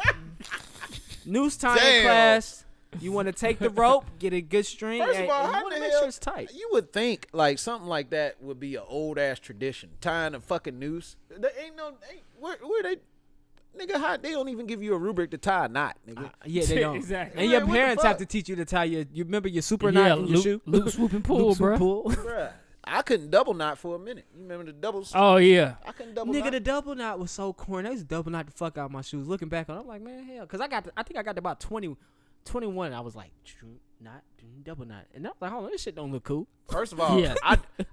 Noose tying class. You want to take the rope, get a good string, First of all, and you how want the to make hell sure it's tight. You would think like something like that would be an old ass tradition, tying a fucking noose. There ain't where they. Nigga, how they don't even give you a rubric to tie a knot, nigga. Yeah, they don't. Exactly. And Man, your what the parents have fuck? to teach you to tie you remember your super knot in your shoe? Loop, swoop, and pull, Loop, swoop, bro. pull. Bruh, I couldn't double knot for a minute. You remember the doubles? Oh yeah. I couldn't double Nigga, knot. the double knot was so corny. I used to double knot the fuck out of my shoes. Looking back on it, I'm like, man, hell. Because I think I got to about 21. I was like, double knot. And I was like, hold on, this shit don't look cool. First of all, Yeah.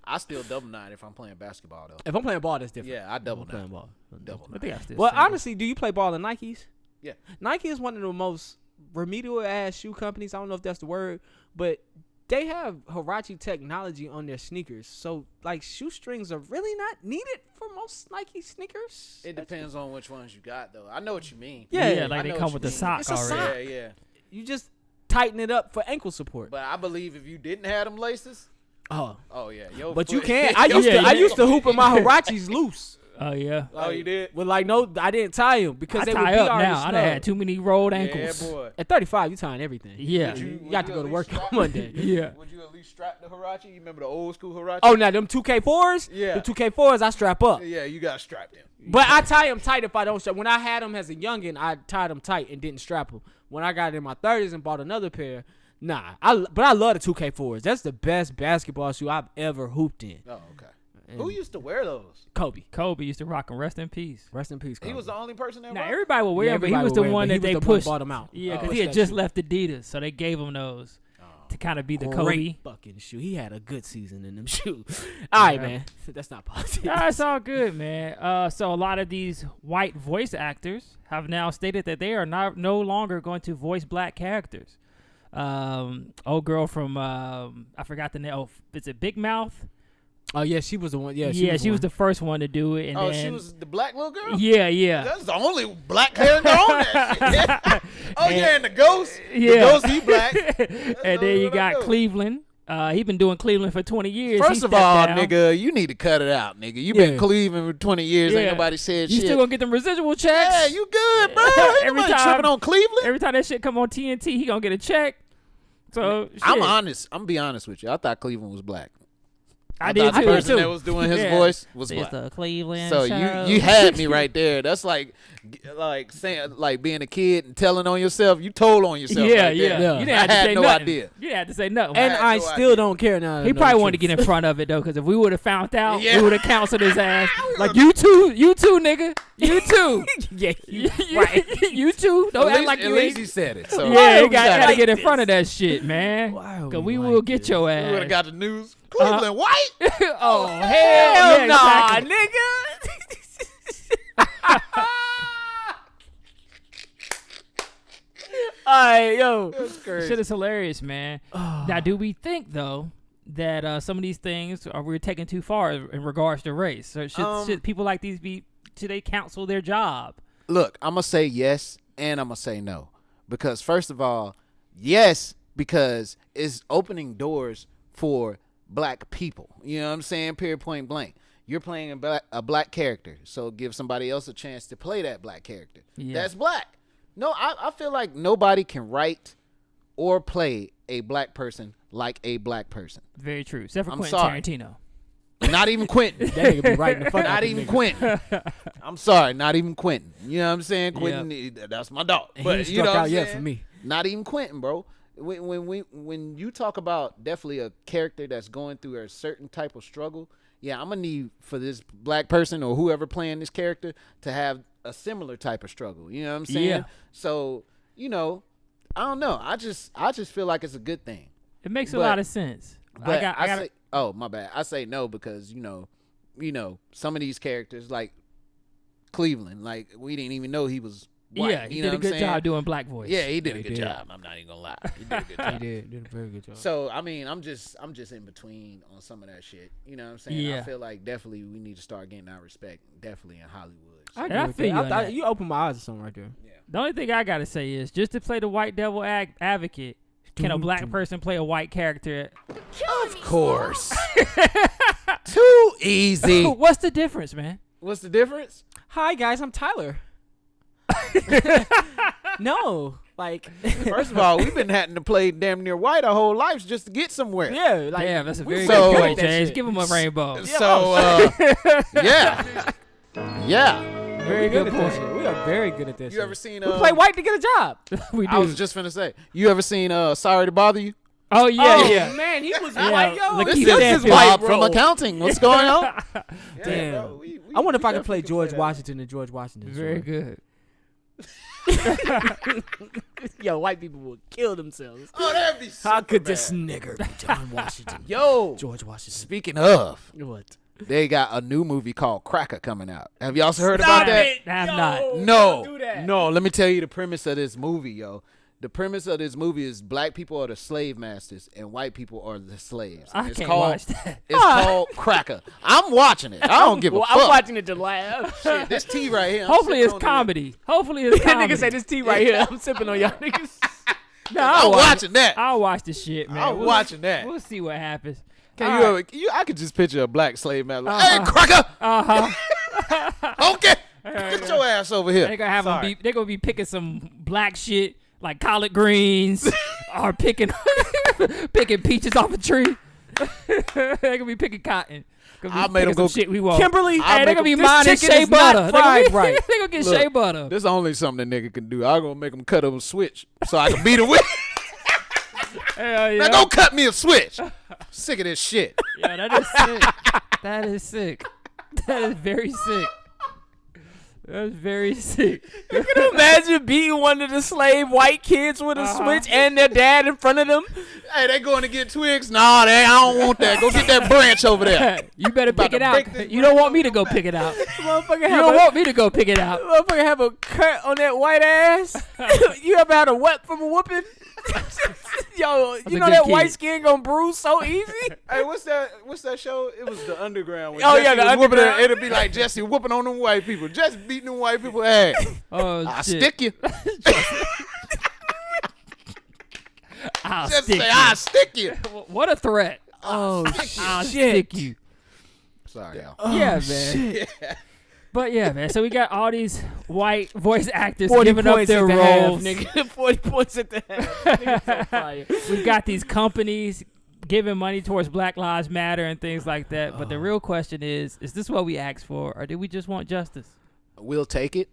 I still double knot if I'm playing basketball though. If I'm playing ball, that's different. Yeah, I double I'm playing knot. ball. Double I knot. think I still. Well, single. honestly, do you play ball in Nikes? Yeah. Nike is one of the most remedial ass shoe companies. I don't know if that's the word, but they have Hirachi technology on their sneakers. So, like, shoestrings are really not needed for most Nike sneakers. It depends on which ones you got though. I know what you mean. Yeah, like I they know come what with you the mean. sock It's a already. sock. Yeah. You just tighten it up for ankle support. But I believe if you didn't have them laces, Oh, yeah, yo. but you foot- can't. I used to hoop in my Hirachis loose. Oh yeah. Oh, you did? With like I didn't tie them because I they would tie be up already now. I done snug. had too many rolled ankles. Yeah, boy. At 35, you tying everything. Yeah. You got to go to work on Monday. Yeah. Would you at least strap the Hirachi? You remember the old school Hirachi? Oh, now them 2K4s? Yeah. The 2K4s, I strap up. Yeah, you got to strap them. But I tie them tight if I don't strap. When I had them as a youngin', I tied them tight and didn't strap them. When I got in my 30s and bought another pair, nah. But I love the 2K4s. That's the best basketball shoe I've ever hooped in. Oh, okay. Who used to wear those? Kobe used to rock them. Rest in peace. Rest in peace, Kobe. He was the only person that Now rocked? everybody would wear them, but he everybody was would the wear 'em, one but he that they was the one pushed. bought 'em out. Yeah, Oh. because Pushed he had that just shoe. left Adidas, so they gave him those to kind of be the Kobe. Great fucking shoe. He had a good season in them shoes. All right, man. That's not politics. Nah, it's all good, man. So a lot of these white voice actors have now stated that they are no longer going to voice black characters. Old girl from I forgot the name. Oh, is it Big Mouth? Oh, yeah, she was the one. Yeah, she was the first one to do it. And Oh, then, she was the black little girl? Yeah. That's the only black character on that shit. Oh, yeah, and the ghost. Yeah. The ghost, he black. And then you got Cleveland. He been doing Cleveland for 20 years. First He of stepped all, down. nigga, you need to cut it out, nigga. You been Yeah. Cleveland for 20 years. Ain't nobody said You shit. still gonna get them residual checks? Yeah, you good, bro. Ain't Every nobody time- tripping on Cleveland. Every time that shit come on TNT, he gonna get a check. So I'm shit. honest. I'm gonna be honest with you. I thought Cleveland was black. I thought did the too. person that was doing his Yeah. voice was It's black. the Cleveland So show. you had me right there. That's like saying like being a kid and telling on yourself. You told on yourself. Yeah, right yeah. there. You didn't I have to had say no nothing. idea. You didn't have to say nothing. And had I no still idea. don't care now. He No probably wanted to truth. get in front of it though, because if we would have found out, Yeah. we would have counseled his ass. Like you too, nigga, you too, Yeah, right? You too. Don't act like at you least ain't. he said it. So Yeah, you we got gotta it. get in front of that shit, man. Why are Cause we we like will get this? your We would have ass. got the news. Cleveland white. Oh hell Hell yeah, nah, exactly. nigga. Alright, yo. That's crazy. Shit is hilarious, man. Now, do we think though that some of these things we're taking too far in regards to race? So should people like these should they counsel their job? Look, I'm gonna say yes and I'm gonna say no, because first of all, yes, because it's opening doors for black people. You know what I'm saying? Period, point blank. You're playing a black character, so give somebody else a chance to play that black character. Yeah. That's black. No, I feel like nobody can write or play a black person like a black person. Very true. Except for I'm Quentin sorry. Tarantino. Not even Quentin. That nigga be writing the fuck out Not them even niggas. Quentin. I'm sorry, not even Quentin. You know what I'm saying? Quentin, that's my dog. He But ain't you struck know what out I'm yet saying? for me. Not even Quentin, bro. When you talk about definitely a character that's going through a certain type of struggle, yeah, I'm gonna need for this black person or whoever playing this character to have a similar type of struggle. You know what I'm saying? Yeah. So, I don't know. I just feel like it's a good thing. It makes a But- lot of sense. But I got say, oh my bad. I say no because some of these characters like Cleveland, like we didn't even know he was white. Yeah, he you know did a what I'm good saying? job doing black voice. Yeah, he did a He good did. job. I'm not even gonna lie. He did a good job. He did a very good job. So I mean, I'm just in between on some of that shit. You know what I'm saying? Yeah. I feel like definitely we need to start getting our respect. Definitely in Hollywood. So, I And I agree with feel that. you on thought that. you opened my eyes to something right there. The only thing I gotta say is just to play the white devil advocate. Can a black person play a white character? of course. Too easy. What's the difference, man? What's the difference? Hi guys, I'm Tyler. No, like First of all, we've been having to play damn near white our whole lives just to get somewhere. yeah, like Damn, that's a we very so- good good point, at that James. shit. Give him a rainbow. So yeah. Very good good at that point. shit. We are very good at that You shit. ever seen we play white to get a job. We do. I was just finna say, you ever seen Sorry to Bother You? Oh yeah, oh yeah. man, he was Yeah, white. Yo, look, This Keith is Stanfield. Bob bro. from accounting. What's going on? Damn. bro, I wonder if I could play definitely George that. Washington and George Washington. Very good. Yo, white people will kill themselves. Oh, that'd be How super could bad. this nigger be John Washington? Yo, George Washington. speaking of, What? they got a new movie called Cracker coming out. Have y'all heard Stop about that? it. I have Yo, not. don't do that. No. Let me tell you the premise of this movie, yo. The premise of this movie is black people are the slave masters and white people are the slaves. I It's can't called, watch that. It's called Cracker. I'm watching it. I don't give a Well, fuck. I'm watching it to laugh. Shit, this tea right here. I'm Hopefully sipping it's on it. comedy. Hopefully it's That comedy. nigga say this tea right here. I'm sipping on y'all niggas. No, I'm watching that. I'll watch the shit, man. I'm watching that. We'll see what happens. Can All I could just picture a black slave man like, Uh-huh. hey, Cracker. Uh-huh. Okay. Get your ass over here. They gonna have them Sorry. be. They gonna be picking some black shit like collard greens, or picking peaches off a tree. They gonna be picking cotton. Gonna be I made 'em picking some go- shit we want. Kimberly, I Hey, they make gonna be 'em- this mining chicken shea is not butter. fried They gonna right. they gonna get Look, shea butter. This is only something a nigga can do. I'm gonna make him cut him a switch so I can beat him with. Hell yeah. Now go cut me a switch. Sick of this shit. Yeah, that is sick. That is sick. That is very sick. That's very sick. Can you imagine beating one of the slave white kids with a switch and their dad in front of them? Hey, they going to get twigs? Nah, I don't want that. Go get that branch over there. You better About pick it to out. break this You don't want me to go pick it out. Motherfucker You have don't a want me to go pick it out. motherfucker have a cut on that white ass. You ever had a wet from a whooping? Yo, a you know good that kid. white skin gonna bruise so easy? Hey, what's that show? It was The Underground. When Oh, Jesse yeah, The was whooping Underground. It'll be like Jesse whooping on them white people. Just beating them white people ass. Oh, I shit. stick you. I'll Just stick say, you. I stick you. What a threat. Oh I'll shit! stick you. Sorry, y'all. Yeah, man. But yeah, man. So we got all these white voice actors 40 giving up points their at the half, roles. nigga. 40 points at the half. Niggas on fire. We've got these companies giving money towards Black Lives Matter and things like that. But the real question is this what we asked for, or did we just want justice? We'll take it,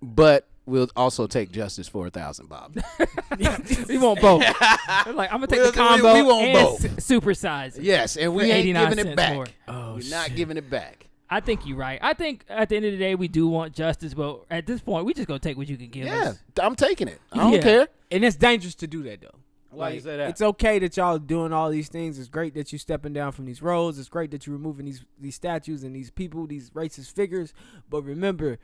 but we'll also take justice for 1,000, Bob. We want both. Like, I'm gonna take We the combo want and both. Supersize it. Yes, and we For ain't 89 giving it cents back. more. Oh, We're not giving it back. I think you're right. I think at the end of the day, we do want justice, but at this point, we just gonna take what you can give Yeah, us. I'm taking it. I don't Yeah. care. And it's dangerous to do that though. Why you say that? It's okay that y'all doing all these things. It's great that you stepping down from these roads. It's great that you're removing these statues and these people, these racist figures. But remember,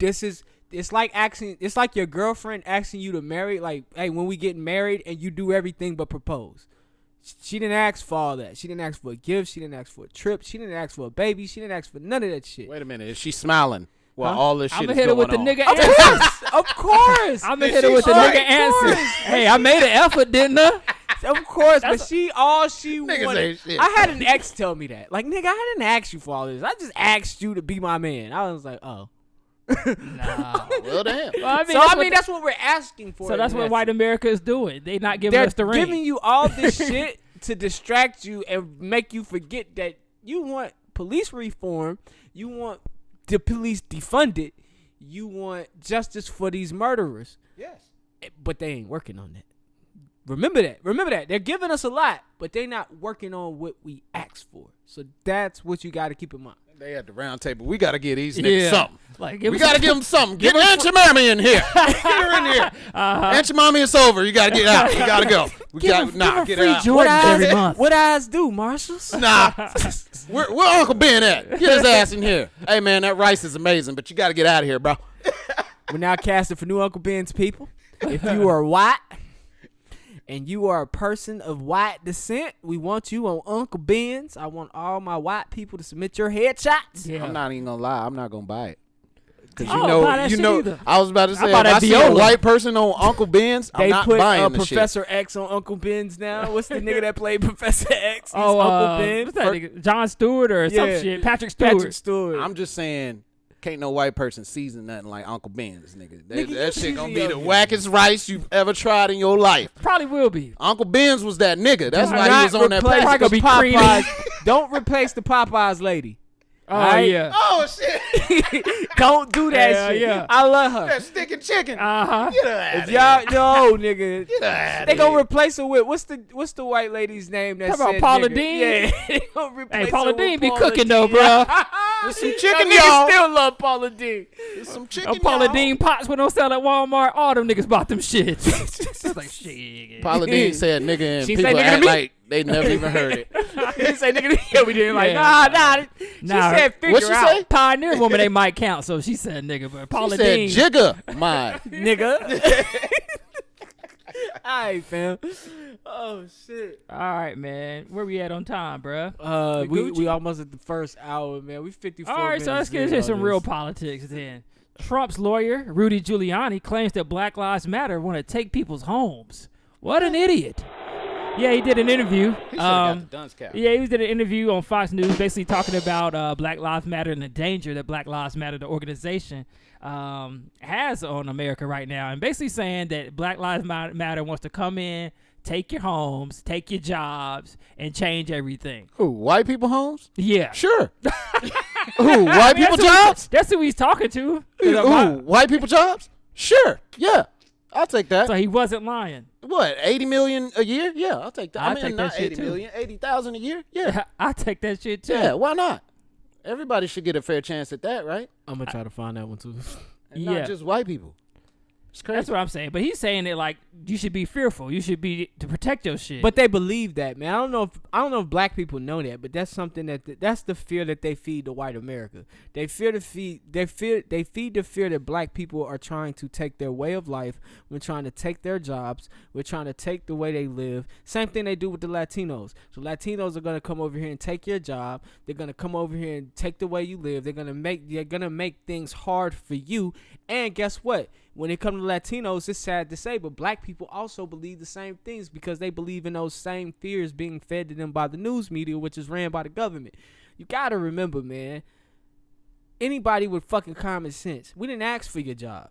it's like your girlfriend asking you to marry. Like, hey, when we get married and you do everything but propose. She didn't ask for all that. She didn't ask for a gift. She didn't ask for a trip. She didn't ask for a baby. She didn't ask for none of that shit. Wait a minute. Is she smiling while Huh? all this shit I'm is gonna hit her going with the on? nigga Of answer. course, of course. I'm gonna Is hit her she with the sorry? nigga answer. Hey, I made an effort, didn't I? Of course, but she Niggas wanted. ain't shit. I had an ex tell me that. Like, nigga, I didn't ask you for all this. I just asked you to be my man. I was like, oh. Nah. Well, damn. Well, I mean, that's what we're asking for. So that's what white America is doing. They not giving us the ring. They're giving you all this shit to distract you and make you forget that you want police reform, you want the police defunded, you want justice for these murderers. Yes. But they ain't working on that. Remember that. They're giving us a lot, but they're not working on what we asked for. So that's what you got to keep in mind. They at the round table. We got to give these niggas something. Like, we got to give them something. Get Aunt your mommy in here. Get her in here. Aunt your mommy, it's over. You got to get out. You got to go. Get her out. Every month. What eyes do, Marshalls? Nah. Where Uncle Ben at? Get his ass in here. Hey, man, that rice is amazing, but you got to get out of here, bro. We're now casting for new Uncle Ben's people. If you are white and you are a person of white descent, we want you on Uncle Ben's. I want all my white people to submit your headshots. Yeah. I'm not even going to lie. I'm not going to buy it. Because you know, I was about to say, if I see a white person on Uncle Ben's, I'm not buying the shit. Professor X on Uncle Ben's now. What's the nigga that played Professor X? He's Uncle Ben. What's that nigga? John Stewart or some shit? Patrick Stewart. I'm just saying, can't no white person season nothing like Uncle Ben's, nigga. Nigga, that shit gonna be the wackest rice you've ever tried in your life. Probably will be. Uncle Ben's was that nigga. That's why he was on that plastic. Probably Popeyes. Don't replace the Popeyes lady. Yeah. Oh shit! Don't do that shit. Yeah. I love her. That sticking chicken. Get her If y'all no nigga, get her they gonna replace her with what's the white lady's name? That about said Paula nigga? Dean? Yeah, they gonna replace Hey, Paula her Dean with be Paula cooking Dean. though, bro. With some chicken, Y'all y'all. still love Paula Dean. With some chicken, Paula y'all. Dean pots we don't sell at Walmart. All them niggas bought them shit. It's like shit. Paula Dean said nigga, and She people say nigga to act me? like they never even heard it. She say nigga, yeah, we didn't like Yeah. She said figure What she out say? Pioneer woman, they might count. So she said nigga, but Paula She said Dean. jigger, my nigga. All right, fam. Oh shit. All right, man. Where we at on time, bruh? We almost at the first hour, man. We 54 All right, minutes so let's get in into on some this. real politics then. Trump's lawyer, Rudy Giuliani, claims that Black Lives Matter want to take people's homes. What an idiot. Yeah, he did an interview. He should have got the dunce cap. Yeah, he did an interview on Fox News basically talking about Black Lives Matter and the danger that Black Lives Matter, the organization, has on America right now. And basically saying that Black Lives Matter wants to come in, take your homes, take your jobs, and change everything. Who, white people homes? Yeah. Sure. Who, white people jobs? That's who he's talking to. Who, white people jobs? Sure. Yeah. I'll take that. So he wasn't lying. What, 80 million a year? Yeah, I'll take that. I'll I mean, take not that shit 80 too. million, 80,000 a year? Yeah. I take that shit too. Yeah, why not? Everybody should get a fair chance at that, right? I'm gonna try to find that one too. And not just white people. It's crazy. That's what I'm saying. But he's saying that like you should be fearful. You should be to protect your shit. But they believe that, man. I don't know if black people know that, but that's something that's the fear that they feed to white America. They feed the fear that black people are trying to take their way of life. We're trying to take their jobs. We're trying to take the way they live. Same thing they do with the Latinos. So Latinos are gonna come over here and take your job. They're gonna come over here and take the way you live. They're gonna make things hard for you. And guess what? When it comes to Latinos, it's sad to say, but black people also believe the same things because they believe in those same fears being fed to them by the news media, which is ran by the government. You got to remember, man, anybody with fucking common sense, we didn't ask for your job.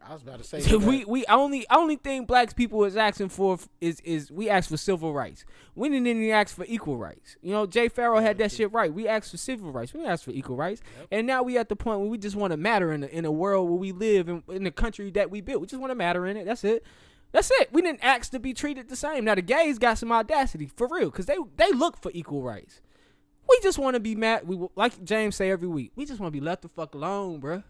I was about to say we only thing black people is asking for is we asked for civil rights. We didn't even ask for equal rights. You know, Jay Farrell had that shit right. We asked for civil rights. We didn't ask for equal rights. Yep. And now we at the point where we just want to matter in a world where we live in the country that we built. We just want to matter in it. That's it. That's it. We didn't ask to be treated the same. Now the gays got some audacity for real because they look for equal rights. We just want to be mad. We like James say every week. We just want to be left the fuck alone, bruh.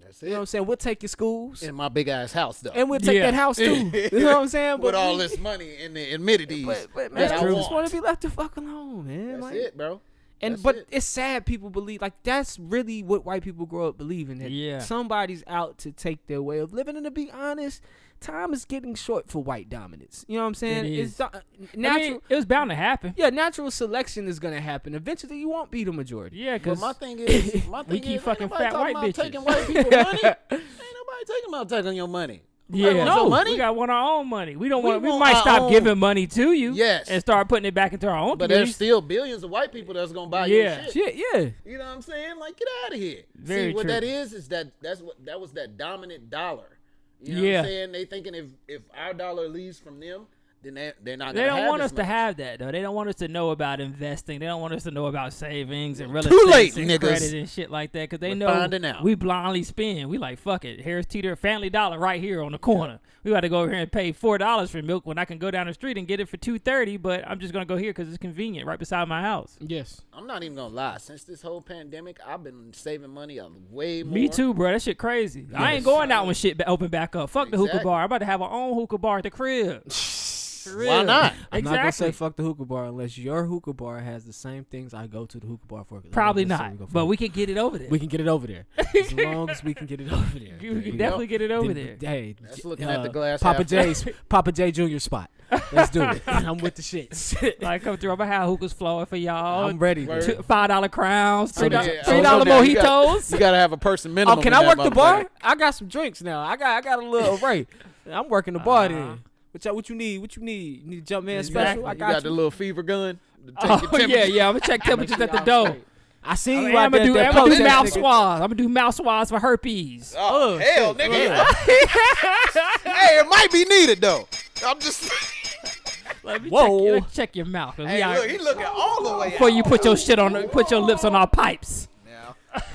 That's it. You know what I'm saying? We'll take your schools. In my big ass house, though. And we'll take that house, too. You know what I'm saying? With all this money and the amenities. But man, I just want to be left the fuck alone, man. That's it, bro. It's sad people believe, like, that's really what white people grow up believing, that somebody's out to take their way of living. And to be honest, time is getting short for white dominance. You know what I'm saying? It is. It's natural. It was bound to happen. Yeah, natural selection is going to happen. Eventually, you won't be the majority. Yeah, because my thing is, we keep fucking fat white bitches. taking white people money. Ain't nobody taking about taking your money. Yeah, no money. We got our own money. We don't want. We want might our stop own- giving money to you. Yes. And start putting it back into our own. But communities. there's still billions of white people that's gonna buy your shit. Shit, yeah. You know what I'm saying? Like, get out of here. Very See what true. that is that was that dominant dollar. You know what Yeah. I'm saying? They thinking if our dollar leaves from them, then they're not. They gonna don't have want as us to much. have that though. They don't want us to know about investing. They don't want us to know about savings and real Too estate late, and niggas. credit and shit like that. Because they We're know finding out. we blindly spend. We like fuck it. Harris Teeter Family Dollar right here on the corner. We got to go over here and pay $4 for milk when I can go down the street and get it for $2.30. But I'm just gonna go here because it's convenient, right beside my house. Yes. I'm not even gonna lie. Since this whole pandemic, I've been saving money way more. Me too, bro. That shit crazy. I ain't going out when shit open back up. Fuck the hookah Exactly. bar. I'm about to have our own hookah bar at the crib. For real. Why not? I'm not gonna say Exactly. fuck the hookah bar unless your hookah bar has the same things I go to the hookah bar for. 'Cause I Probably don't necessarily not, go for but it. we can get it over there. We can get it over there as long as we can get it over there. We can definitely get it over there. Hey, That's looking at the glass Papa half J's, Papa J Jr. spot. Let's do it. I'm with the shit. Like come through. I'm gonna have hookahs flowing for y'all. I'm ready. Word. $5 crowns, $3 Yeah, $3 now you mojitos. gotta have a person minimum. Oh, can in I that work the motherfucker. bar? I got some drinks now. I got a little array. I'm working the bar then. What you need? What you need? You need a Jumpman special? I You got the you. little fever gun. To take Oh your yeah, temperature? yeah. I'm gonna check temperatures at the Y'all door. straight. I seen I'm you out there. gonna do, at that I'm gonna do protest, mouth nigga. swabs. I'm gonna do mouth swabs for herpes. Oh, hell, shit. nigga. Hey, it might be needed though. I'm just. Let me Whoa. check your mouth. 'Cause we Hey, out- look, he looking all the way before out. you put your shit on, put your lips on our pipes. Now,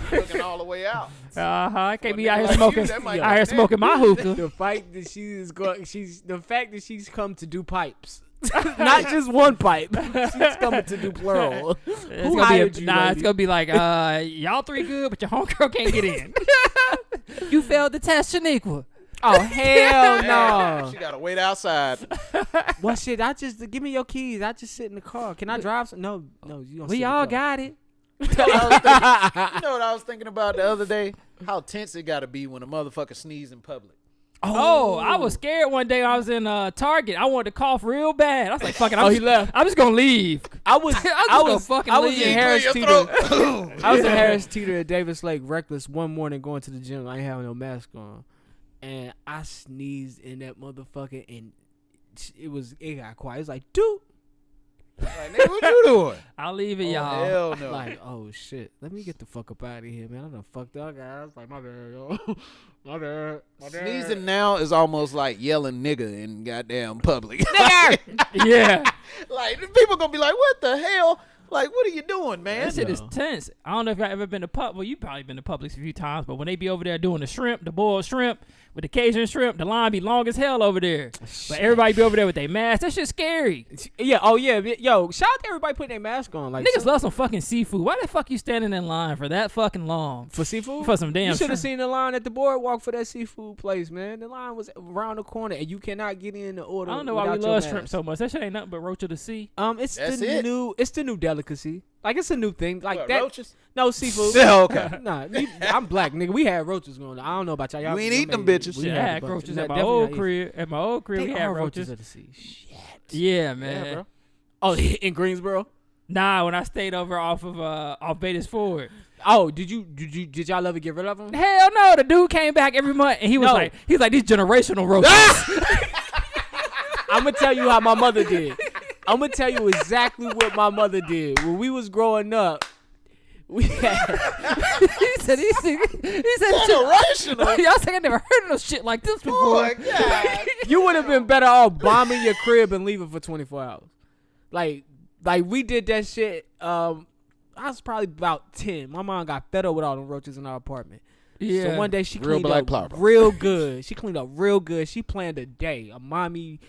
he looking all the way out. I can't be Well, out here like smoking. you, that might Out here go smoking my hookah. The fact that the fact that she's come to do pipes, not just one pipe. She's coming to do plural. It's Who gonna be hired you? nah, lady? it's gonna be like, y'all three good, but your homegirl can't get in. You failed the test, Shaniqua. Oh hell She no! gotta wait outside. Well, shit. Give me your keys. I just sit in the car. Can I drive? No, you don't. We all got it. You know what I was thinking about the other day? How tense it gotta be when a motherfucker sneeze in public. Oh, I was scared one day. I was in Target. I wanted to cough real bad. I was like, "Fuck it." He left. I'm just gonna leave. I was gonna fucking I was leave. in Harris Clear Teeter. your throat. I was in Harris Teeter at Davis Lake reckless one morning going to the gym. I ain't having no mask on, and I sneezed in that motherfucker, and it got quiet. It was like, dude, Like, nigga, what you doing? I'll leave it, Oh, y'all. hell no. like, oh shit, let me get the fuck up out of here, man. I done fucked up, guys. I was like, my bad, yo, my bad. Sneezing now is almost like yelling nigga in goddamn public. Yeah, Like, people gonna be like, what the hell? Like, what are you doing, man? that shit is No. tense. I don't know if y'all ever been to Well, you probably been to Publix a few times, but when they be over there doing the shrimp, the boiled shrimp with the Cajun shrimp, the line be long as hell over there. But everybody be over there with their mask. That shit's scary. Yeah, oh yeah, yo, shout out to everybody putting their mask on. Like, Niggas love some fucking seafood. Why the fuck you standing in line for that fucking long? for seafood. For some damn You should have shrimp. seen the line at the boardwalk for that seafood place, man. The line was around the corner, and you cannot get in the order. I don't know why we without your love mask. shrimp so much. That shit ain't nothing but roach of the sea. It's That's the it? new delicacy. Like, it's a new thing. Like What, that. roaches? No seafood. Yeah, okay. Nah, I'm black, nigga. We had roaches going on. I don't know about y'all. You Y'all ain't eating them maybe- bitches. we Shit, I had had a bunch. roaches Nah, at my definitely old not crib. At my old crib, They we had are roaches. of the sea. Shit. Yeah, man. Yeah, bro. Oh, in Greensboro. Nah, when I stayed over off Betis Ford. Oh, did y'all ever get rid of them? Hell no, the dude came back every month and he was No. like these generational roaches. I'm gonna tell you how my mother did. I'm gonna tell you exactly what my mother did when we was growing up. We had he said Generational. y'all think I never heard of no shit like this before. Oh my god. you would have been better off bombing your crib and leaving for 24 hours. Like we did that shit. I was probably about 10. My mom got fed up with all them roaches in our apartment. Yeah. So one day she Real cleaned black up plotter. real good. She cleaned up real good. She planned a day, a mommy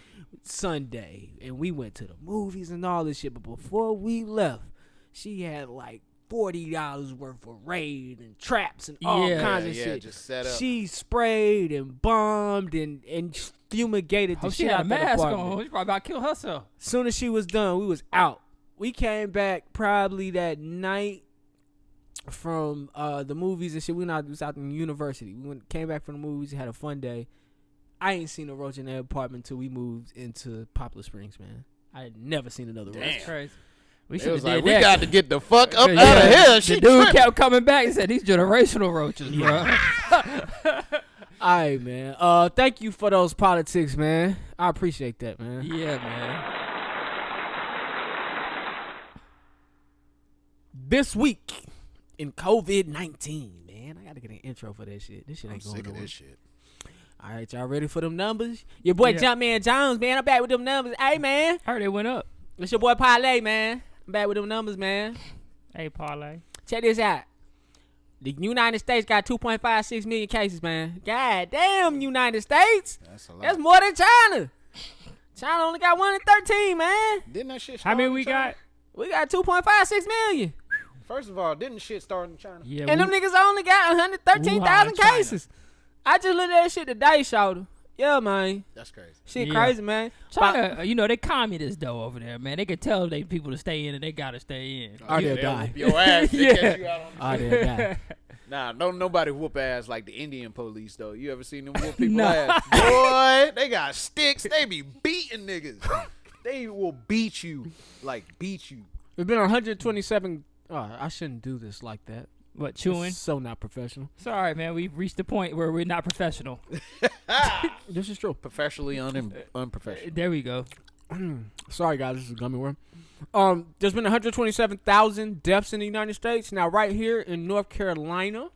Sunday, and we went to the movies and all this shit. But before we left, she had like $40 worth of raid and traps and all kinds of shit. Just set up. She sprayed and bombed and fumigated the Oh, she shit had out a that mask apartment. on. She probably about to kill herself. Soon as she was done, we was out. We came back probably that night from the movies and shit. We was out in university. Came back from the movies, had a fun day. I ain't seen a roach in that apartment until we moved into Poplar Springs, man. I had never seen another roach. That's crazy. We It should was have like, did we that. got to get the fuck up Yeah, out of here. She the dude tripping. kept coming back and said these generational roaches, bro. All right, man. Thank you for those politics, man. I appreciate that, man. Yeah, man. This week in COVID-19, man. I gotta get an intro for that shit. This shit ain't going sick of nowhere. this shit. All right, y'all ready for them numbers? Your boy Jumpman Jones, man. I'm back with them numbers. Hey, man. I heard they went up. It's your boy Parlay, man. I'm back with them numbers, man. Hey, Parlay. Check this out. The United States got 2.56 million cases, man. God damn, United States. That's a lot. That's more than China. China only got 1 in 13, man. Didn't that shit How start many in we China? got? We got 2.56 million. First of all, didn't shit start in China? Yeah, And them niggas only got 113,000 Wuhan, China. cases. I just looked at that shit today, should've. Yeah, man. That's crazy. Shit Yeah. crazy, man. China, they communists though over there, man. They can tell they people to stay in and they gotta stay in. Or they'll they'll die. whoop your ass. They Yeah. catch you out on the Oh, they'll die. Nah, don't nobody whoop ass like the Indian police though. You ever seen them whoop people Nah. ass? Boy, they got sticks. They be beating niggas. They will beat you. There's been 127. Oh, I shouldn't do this like that. What, chewing? It's so not professional. Sorry, man. We've reached the point where we're not professional. This is true. Professionally unprofessional. There we go. Sorry, guys. This is a gummy worm. There's been 127,000 deaths in the United States. Now, right here in North Carolina.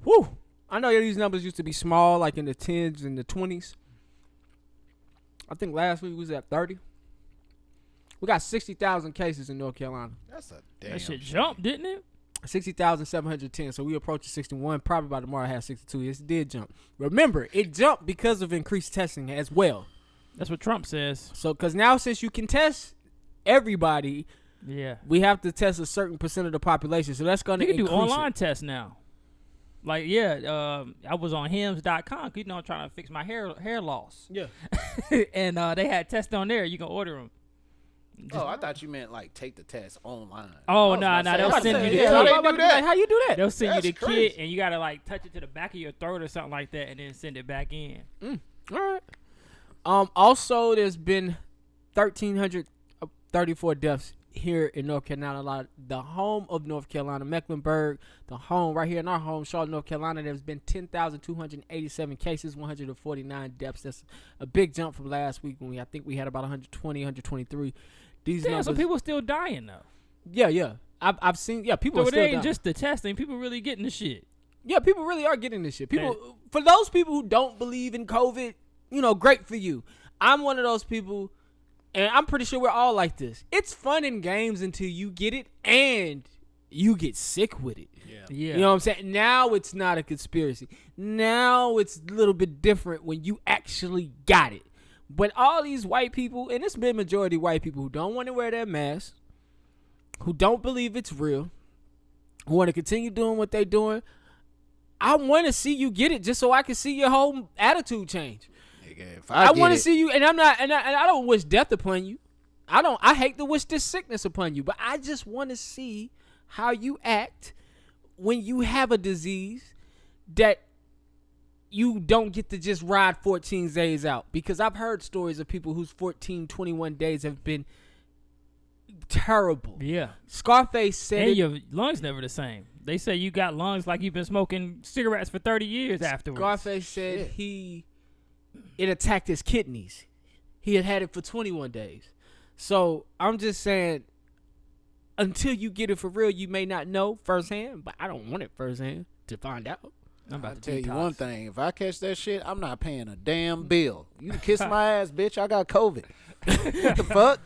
Whew. I know these numbers used to be small, like in the 10s and the 20s. I think last week we was at 30. We got 60,000 cases in North Carolina. That's a damn. That shit jumped, didn't it? 60,710. So we approached 61. Probably by tomorrow I have 62. It did jump. Remember, it jumped because of increased testing as well. That's what Trump says. So, because now since you can test everybody, Yeah. we have to test a certain percent of the population. So that's going to You can increase do online it. tests now. Like, yeah, I was on hims.com, trying to fix my hair loss. Yeah. And they had tests on there. You can order them. Oh, I thought you meant like take the test online. Oh, I was nah, about to nah, say, they'll I was about to send say, you the yeah, how kit. they do that? How you do that? They'll send you the That's crazy. kit, and you got to, like, touch it to the back of your throat or something like that, and then send it back in. All right. Also, there's been 1,334 deaths here in North Carolina, the home of North Carolina, Mecklenburg, the home right here in our home, Charlotte, North Carolina. There's been 10,287 cases, 149 deaths. That's a big jump from last week when I think we had about 120, 123. These Damn, numbers, so people still dying, though. yeah. I've seen, people So are it still ain't dying. just the testing. People really getting the shit. Yeah, people really are getting this shit. People, for those people who don't believe in COVID, great for you. I'm one of those people, and I'm pretty sure we're all like this. It's fun in games until you get it and you get sick with it. Yeah. You know what I'm saying? Now it's not a conspiracy. Now it's a little bit different when you actually got it. But all these white people, and it's been majority white people who don't want to wear their masks, who don't believe it's real, who want to continue doing what they're doing, I want to see you get it just so I can see your whole attitude change. Nigga, if I want to see you, and I'm not, and I don't wish death upon you. I hate to wish this sickness upon you, but I just want to see how you act when you have a disease that you don't get to just ride 14 days out. Because I've heard stories of people whose 14, 21 days have been terrible. Yeah. Scarface said And your lungs never the same. They say you got lungs like you've been smoking cigarettes for 30 years afterwards. Scarface said it attacked his kidneys. He had it for 21 days. So I'm just saying, until you get it for real, you may not know firsthand, but I don't want it firsthand to find out. I'm about I'll to tell you detox. one thing. If I catch that shit, I'm not paying a damn bill. You can kiss my ass, bitch. I got COVID. What the fuck?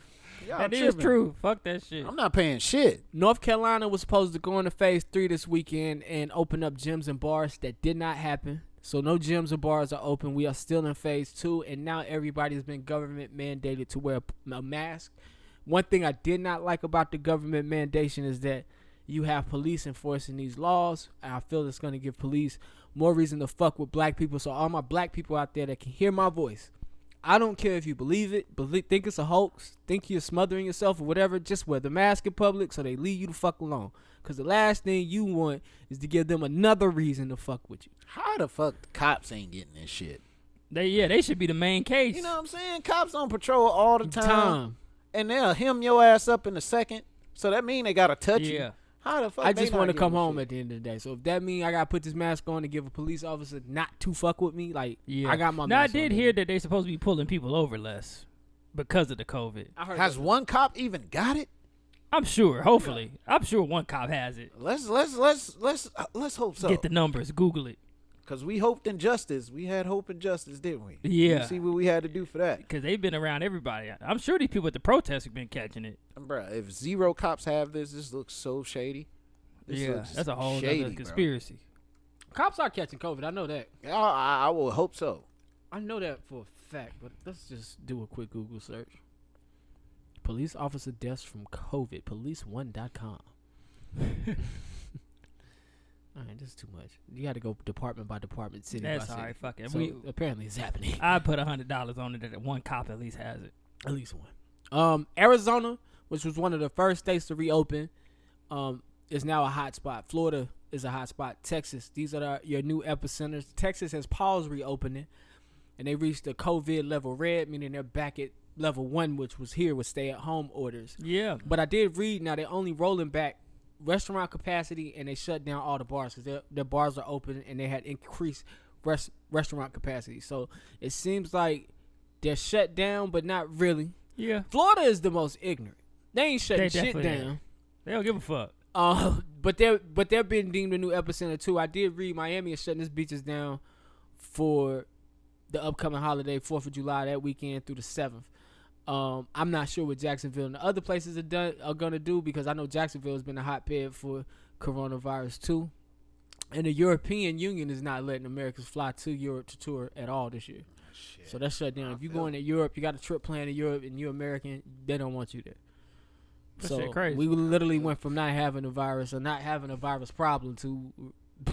Y'all That is tripping. true. Fuck that shit. I'm not paying shit. North Carolina was supposed to go into phase 3 this weekend and open up gyms and bars. That did not happen. So no gyms or bars are open. We are still in phase 2, and now everybody's been government mandated to wear a mask. One thing I did not like about the government mandation is that you have police enforcing these laws. And I feel it's going to give police more reason to fuck with black people. So all my black people out there that can hear my voice, I don't care if you believe it, think it's a hoax, think you're smothering yourself or whatever, just wear the mask in public so they leave you the fuck alone. Because the last thing you want is to give them another reason to fuck with you. How the fuck the cops ain't getting this shit? They should be the main case. You know what I'm saying? Cops on patrol all the time. And they'll hem your ass up in a second. So that mean they got to touch you. How the fuck? I just want to come home at the end of the day. So if that means I gotta put this mask on to give a police officer not to fuck with me, like I got my. Now mask I did on, hear that they supposed to be pulling people over less because of the COVID. Has one cop even got it? I'm sure. Hopefully, I'm sure one cop has it. Let's hope so. Get the numbers. Google it. Because we hoped in justice. We had hope in justice, didn't we? Yeah. You see what we had to do for that. Because they've been around everybody. I'm sure these people at the protests have been catching it. Bruh, if 0 cops have this looks so shady. That's a whole other conspiracy. Bro. Cops are catching COVID. I know that. I will hope so. I know that for a fact, but let's just do a quick Google search. Police officer deaths from COVID. Police1.com. All right, this is too much. You got to go department by department, city by city. That's all right. Fuck it. So apparently it's happening. I put $100 on it that one cop at least has it. At least one. Arizona, which was one of the first states to reopen, is now a hot spot. Florida is a hot spot. Texas, these are your new epicenters. Texas has paused reopening, and they reached the COVID level red, meaning they're back at level 1, which was here with stay-at-home orders. Yeah. But I did read now they're only rolling back restaurant capacity, and they shut down all the bars because their bars are open, and they had increased restaurant capacity. So it seems like they're shut down, but not really. Yeah. Florida is the most ignorant. They ain't shutting shit down. They don't give a fuck. But they're being deemed a new epicenter too. I did read Miami is shutting its beaches down for the upcoming holiday, 4th of July, that weekend through the 7th. I'm not sure what Jacksonville and the other places are going to do, because I know Jacksonville has been a hotbed for coronavirus too. And the European Union is not letting Americans fly to Europe to tour at all this year. Shit. So that's shut down. If you're going to Europe, you got a trip planned to Europe and you're American, they don't want you there. That shit crazy. We literally went from not having a virus or not having a virus problem to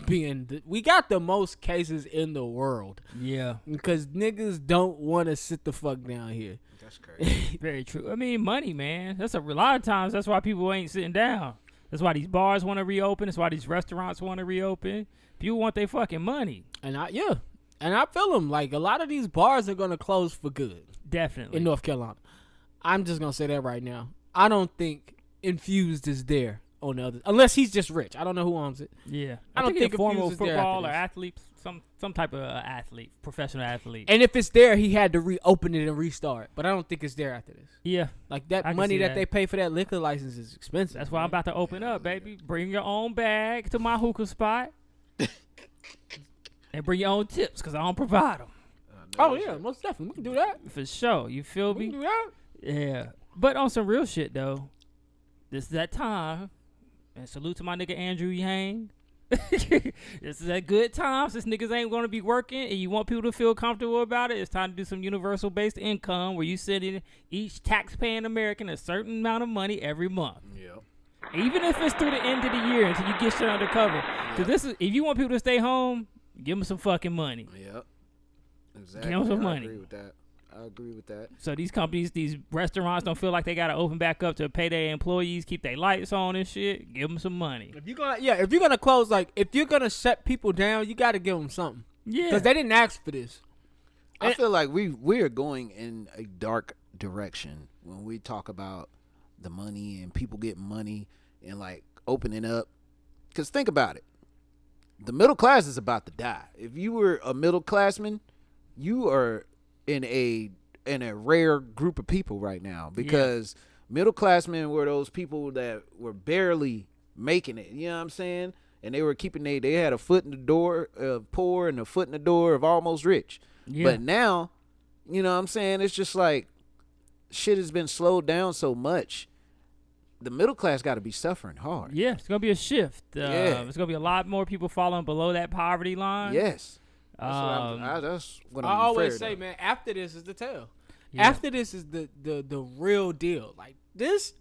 being we got the most cases in the world. Yeah. Because niggas don't want to sit the fuck down here. That's crazy. Very true. I mean, money, man. That's a lot of times. That's why people ain't sitting down. That's why these bars want to reopen. That's why these restaurants want to reopen. People want their fucking money. And I feel them. Like, a lot of these bars are going to close for good. Definitely. In North Carolina. I'm just going to say that right now. I don't think Infused is there on the other, unless he's just rich. I don't know who owns it. Yeah. I don't think a former Infused is there football after or this. athlete, some type of athlete, professional athlete. And if it's there, he had to reopen it and restart. But I don't think it's there after this. Yeah. Like, that I can money see that that. they pay for that liquor license is expensive. That's why I'm about to open up, baby. Bring your own bag to my hookah spot. And bring your own tips, because I don't provide them. Oh, yeah, most definitely. We can do that. For sure. You feel We me? can do that. Yeah. But on some real shit, though, this is that time. And salute to my nigga Andrew Yang. This is that good time. Since niggas ain't going to be working and you want people to feel comfortable about it, it's time to do some universal-based income where you send in each tax-paying American a certain amount of money every month. Yep. Even if it's through the end of the year until you get shit under cover. Because this is, if you want people to stay home, give them some fucking money. Yep. Exactly. Give them some I money. agree with that. I agree with that. So these companies, these restaurants don't feel like they got to open back up to pay their employees, keep their lights on and shit. Give them some money. If you're gonna close, like, if you're gonna shut people down, you got to give them something. Yeah. Because they didn't ask for this. I feel like we are going in a dark direction when we talk about the money and people getting money and, like, opening up. Because think about it. The middle class is about to die. If you were a middle classman, you are in a rare group of people right now, because middle classmen were those people that were barely making it. You know what I'm saying? And they were keeping they had a foot in the door of poor and a foot in the door of almost rich. Yeah. But now, you know what I'm saying? It's just like shit has been slowed down so much. The middle class got to be suffering hard. Yeah, it's going to be a shift. Yeah. It's going to be a lot more people falling below that poverty line. Yes. That's what I'm I always afraid say, of. man, after this is the tale. Yeah. After this is the real deal. Like, this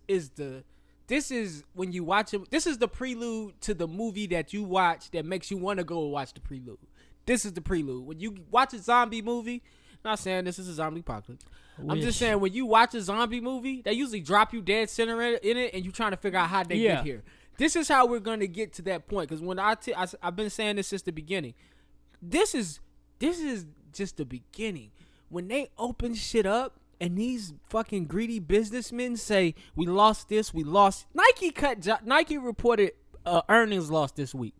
is when you watch it. This is the prelude to the movie that you watch that makes you want to go watch the prelude. This is the prelude. When you watch a zombie movie, not saying this is a zombie apocalypse. I'm just saying, when you watch a zombie movie, they usually drop you dead center in it, and you're trying to figure out how they get here. This is how we're going to get to that point. Because when I've been saying this since the beginning. This is just the beginning. When they open shit up And these fucking greedy businessmen say, we lost this, we lost. Nike reported earnings loss this week.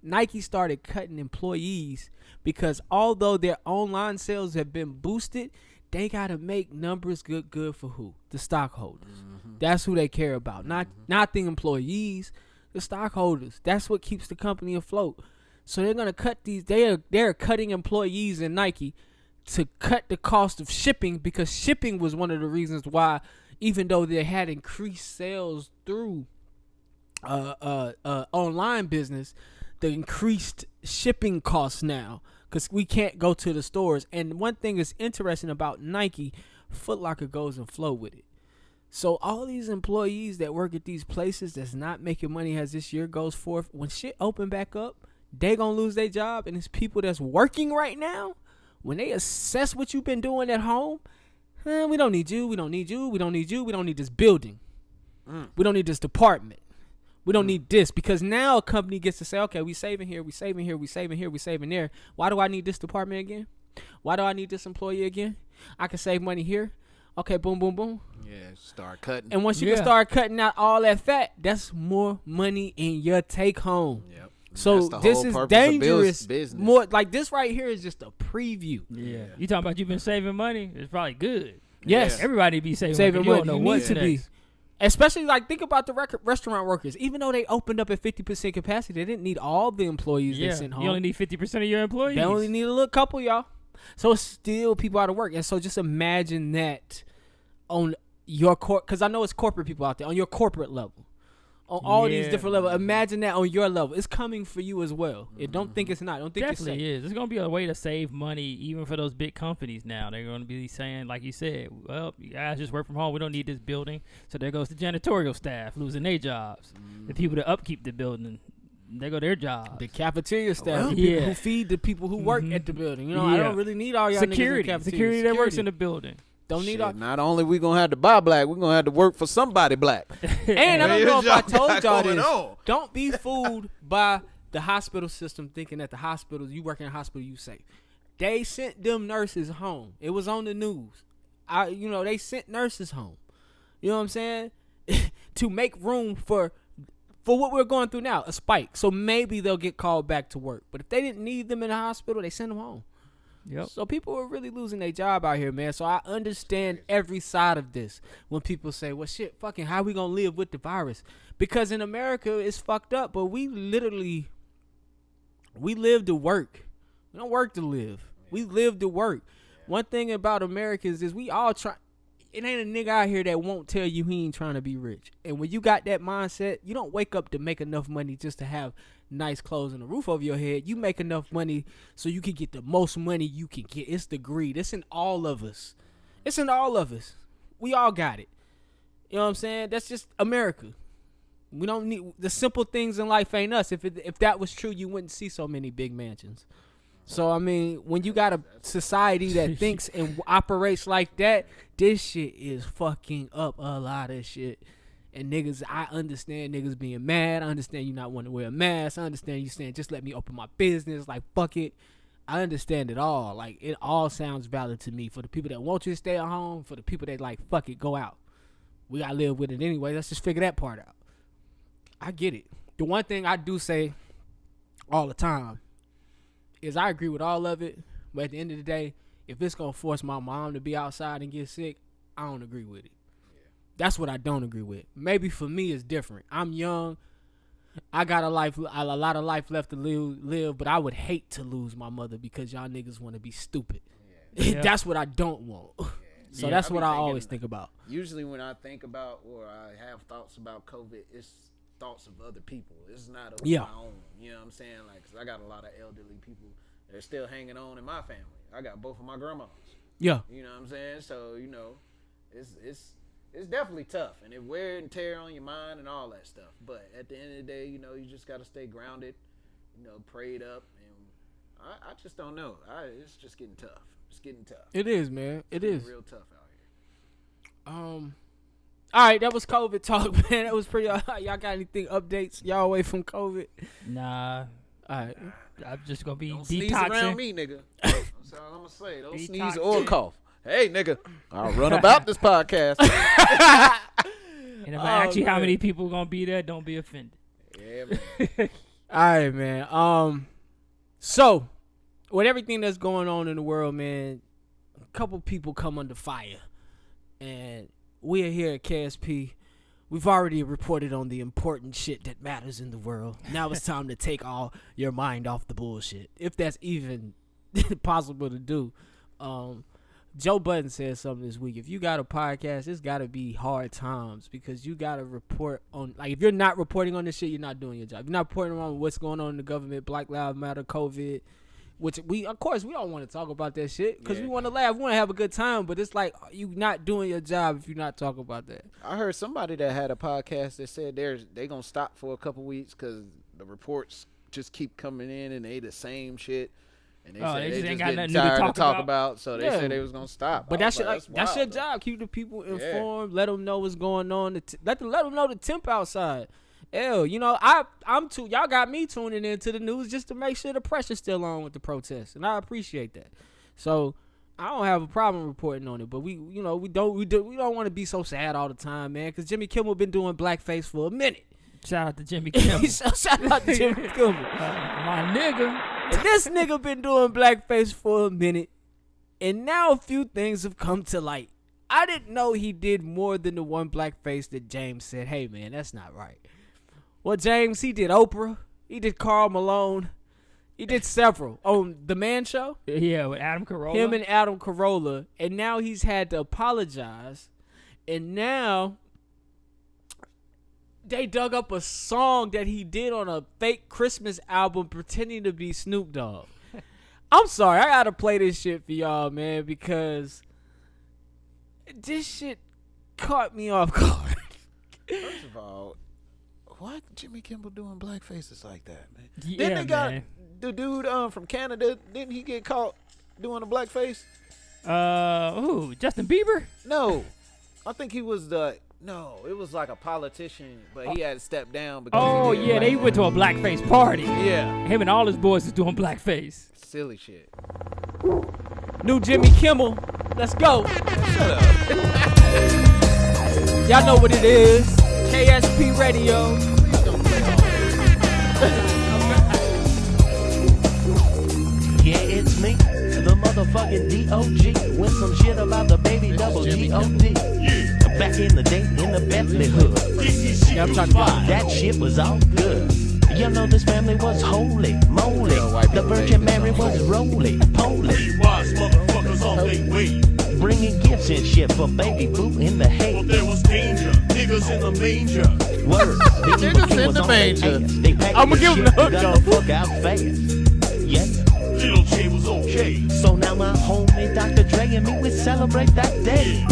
Nike started cutting employees because although their online sales have been boosted, they got to make numbers good for who? The stockholders. Mm-hmm. That's who they care about. Not the employees, the stockholders. That's what keeps the company afloat. So they're going to cut these. They're cutting employees in Nike to cut the cost of shipping, because shipping was one of the reasons why, even though they had increased sales through online business, the increased shipping costs now, because we can't go to the stores. And one thing is interesting about Nike, Foot Locker goes and flow with it. So all these employees that work at these places that's not making money as this year goes forth, when shit open back up, they gonna lose their job. And it's people that's working right now, when they assess what you've been doing at home, we don't need you, we don't need you, we don't need you, we don't need this building. We don't need this department. We don't need this, because now a company gets to say, okay, we saving here, we saving here, we saving here, we saving there. Why do I need this department again? Why do I need this employee again? I can save money here. Okay, boom, boom, boom. Yeah, start cutting. And once you can start cutting out all that fat, that's more money in your take home. Yep. So this is dangerous. More like this right here is just a preview. Yeah. You talking about you've been saving money? It's probably good. Yes. Everybody be saving money. You don't know what to be. Especially, like, think about the restaurant workers. Even though they opened up at 50% capacity, they didn't need all the employees they sent home. You only need 50% of your employees. They only need a little couple, y'all. So it's still people out of work. And so just imagine that on your because I know it's corporate people out there, on your corporate level. On all these different levels. Imagine that on your level. It's coming for you as well. Don't think it's not. Don't think it's definitely is. It's going to be a way to save money even for those big companies now. They're going to be saying, like you said, well, you guys just work from home. We don't need this building. So there goes the janitorial staff losing their jobs. The people that upkeep the building, there go their jobs. The cafeteria staff, the people who feed the people who work at the building. You know, I don't really need all y'all niggas in the cafeteria. Security that works in the building. Don't need all. Not only we gonna have to buy black, we're gonna have to work for somebody black. And I don't know if I told y'all this. Don't be fooled by the hospital system thinking that the hospitals, you work in a hospital, you safe. They sent them nurses home. It was on the news. They sent nurses home. You know what I'm saying? To make room for what we're going through now, a spike. So maybe they'll get called back to work. But if they didn't need them in the hospital, they sent them home. Yep. So people are really losing their job out here, man. So I understand every side of this when people say, well, shit, fucking how we going to live with the virus? Because in America, it's fucked up, but we live to work. We don't work to live. We live to work. One thing about Americans is we all try. It ain't a nigga out here that won't tell you he ain't trying to be rich. And when you got that mindset, you don't wake up to make enough money just to have nice clothes and a roof over your head. You make enough money so you can get the most money you can get. It's the greed. It's in all of us. It's in all of us. We all got it. You know what I'm saying? That's just America. We don't need the simple things in life. Ain't us. If that was true, you wouldn't see so many big mansions. So I mean, when you got a society that thinks and operates like that, this shit is fucking up a lot of shit. And niggas, I understand niggas being mad. I understand you not wanting to wear a mask. I understand you saying, just let me open my business. Like, fuck it. I understand it all. Like, it all sounds valid to me. For the people that want you to stay at home, for the people that like, fuck it, go out. We gotta live with it anyway. Let's just figure that part out. I get it. The one thing I do say all the time is I agree with all of it. But at the end of the day, if it's going to force my mom to be outside and get sick, I don't agree with it. That's what I don't agree with. Maybe for me it's different. I'm young. I got a lot of life left to live, but I would hate to lose my mother because y'all niggas want to be stupid. Yeah. That's what I don't want. Yeah. So that's what I always think about. Usually when I think about or I have thoughts about COVID, it's thoughts of other people. It's not of my own. You know what I'm saying? Like, 'cause I got a lot of elderly people that are still hanging on in my family. I got both of my grandmas. Yeah. You know what I'm saying? So, it's definitely tough, and it wear and tear on your mind and all that stuff. But at the end of the day, you just got to stay grounded, prayed up, and I just don't know. It's just getting tough. It's getting tough. It is, man. It is real tough out here. All right, that was COVID talk, man. That was pretty. Y'all got anything updates? Y'all away from COVID? Nah. All right. I'm just gonna be don't detoxing. Sneeze around me, nigga. That's all I'm gonna say. Don't sneeze or cough. Hey, nigga, I'll run about this podcast. And if I ask you how many people gonna be there, don't be offended. Yeah, man. All right, man. So with everything that's going on in the world, man, a couple people come under fire, and we are here at KSP. We've already reported on the important shit that matters in the world. Now it's time to take all your mind off the bullshit, if that's even possible to do. Joe Budden said something this week. If you got a podcast, it's got to be hard times because you got to report on, like, if you're not reporting on this shit, you're not doing your job. You're not reporting on what's going on in the government, Black Lives Matter, COVID, which we don't want to talk about that shit because we want to laugh. We want to have a good time, but it's like you not doing your job if you're not talking about that. I heard somebody that had a podcast that said they're going to stop for a couple weeks because the reports just keep coming in and they the same shit. And they said they just getting tired to talk about, so they said they was gonna stop. But that's your job. Keep the people informed. Let them know what's going on. Let them know the temp outside. Hell, I'm too. Y'all got me tuning into the news just to make sure the pressure's still on with the protests, and I appreciate that. So I don't have a problem reporting on it, but we don't want to be so sad all the time, man. Because Jimmy Kimmel been doing blackface for a minute. Shout out to Jimmy Kimmel. Shout out to Jimmy Kimmel. My nigga. And this nigga been doing blackface for a minute, and now a few things have come to light. I didn't know he did more than the one blackface that James said, hey, man, that's not right. Well, James, he did Oprah. He did Karl Malone. He did several. On The Man Show. Yeah, with Adam Carolla. Him and Adam Carolla. And now he's had to apologize. And now they dug up a song that he did on a fake Christmas album pretending to be Snoop Dogg. I'm sorry. I got to play this shit for y'all, man, because this shit caught me off guard. First of all, what Jimmy Kimmel doing blackfaces like that, man? Yeah, then they got man. the dude from Canada. Didn't he get caught doing a blackface? Who? Justin Bieber? No, I think he was No, it was like a politician, but he had to step down because they went to a blackface party. Yeah. Him and all his boys was doing blackface. Silly shit. New Jimmy Kimmel. Let's go. Shut up. Y'all know what it is. KSP Radio. Yeah, it's me, the motherfucking D.O.G. with some shit about the baby double G.O.D. Back in the day, in the Bethlehem hood. Yeah, I'm trying to get That shit was all good. You know this family was holy moly. The Virgin Mary was roly poly. Wise motherfuckers on they way. Bringing gifts and shit for baby boo in the hay. But there was danger, niggas in the manger. Word, the Niggas in the manger. They packed I'ma the give shit him the hook, and got though. the fuck out fast. Yeah. Little J was okay. So now my homie Dr. Dre and me, we celebrate that day.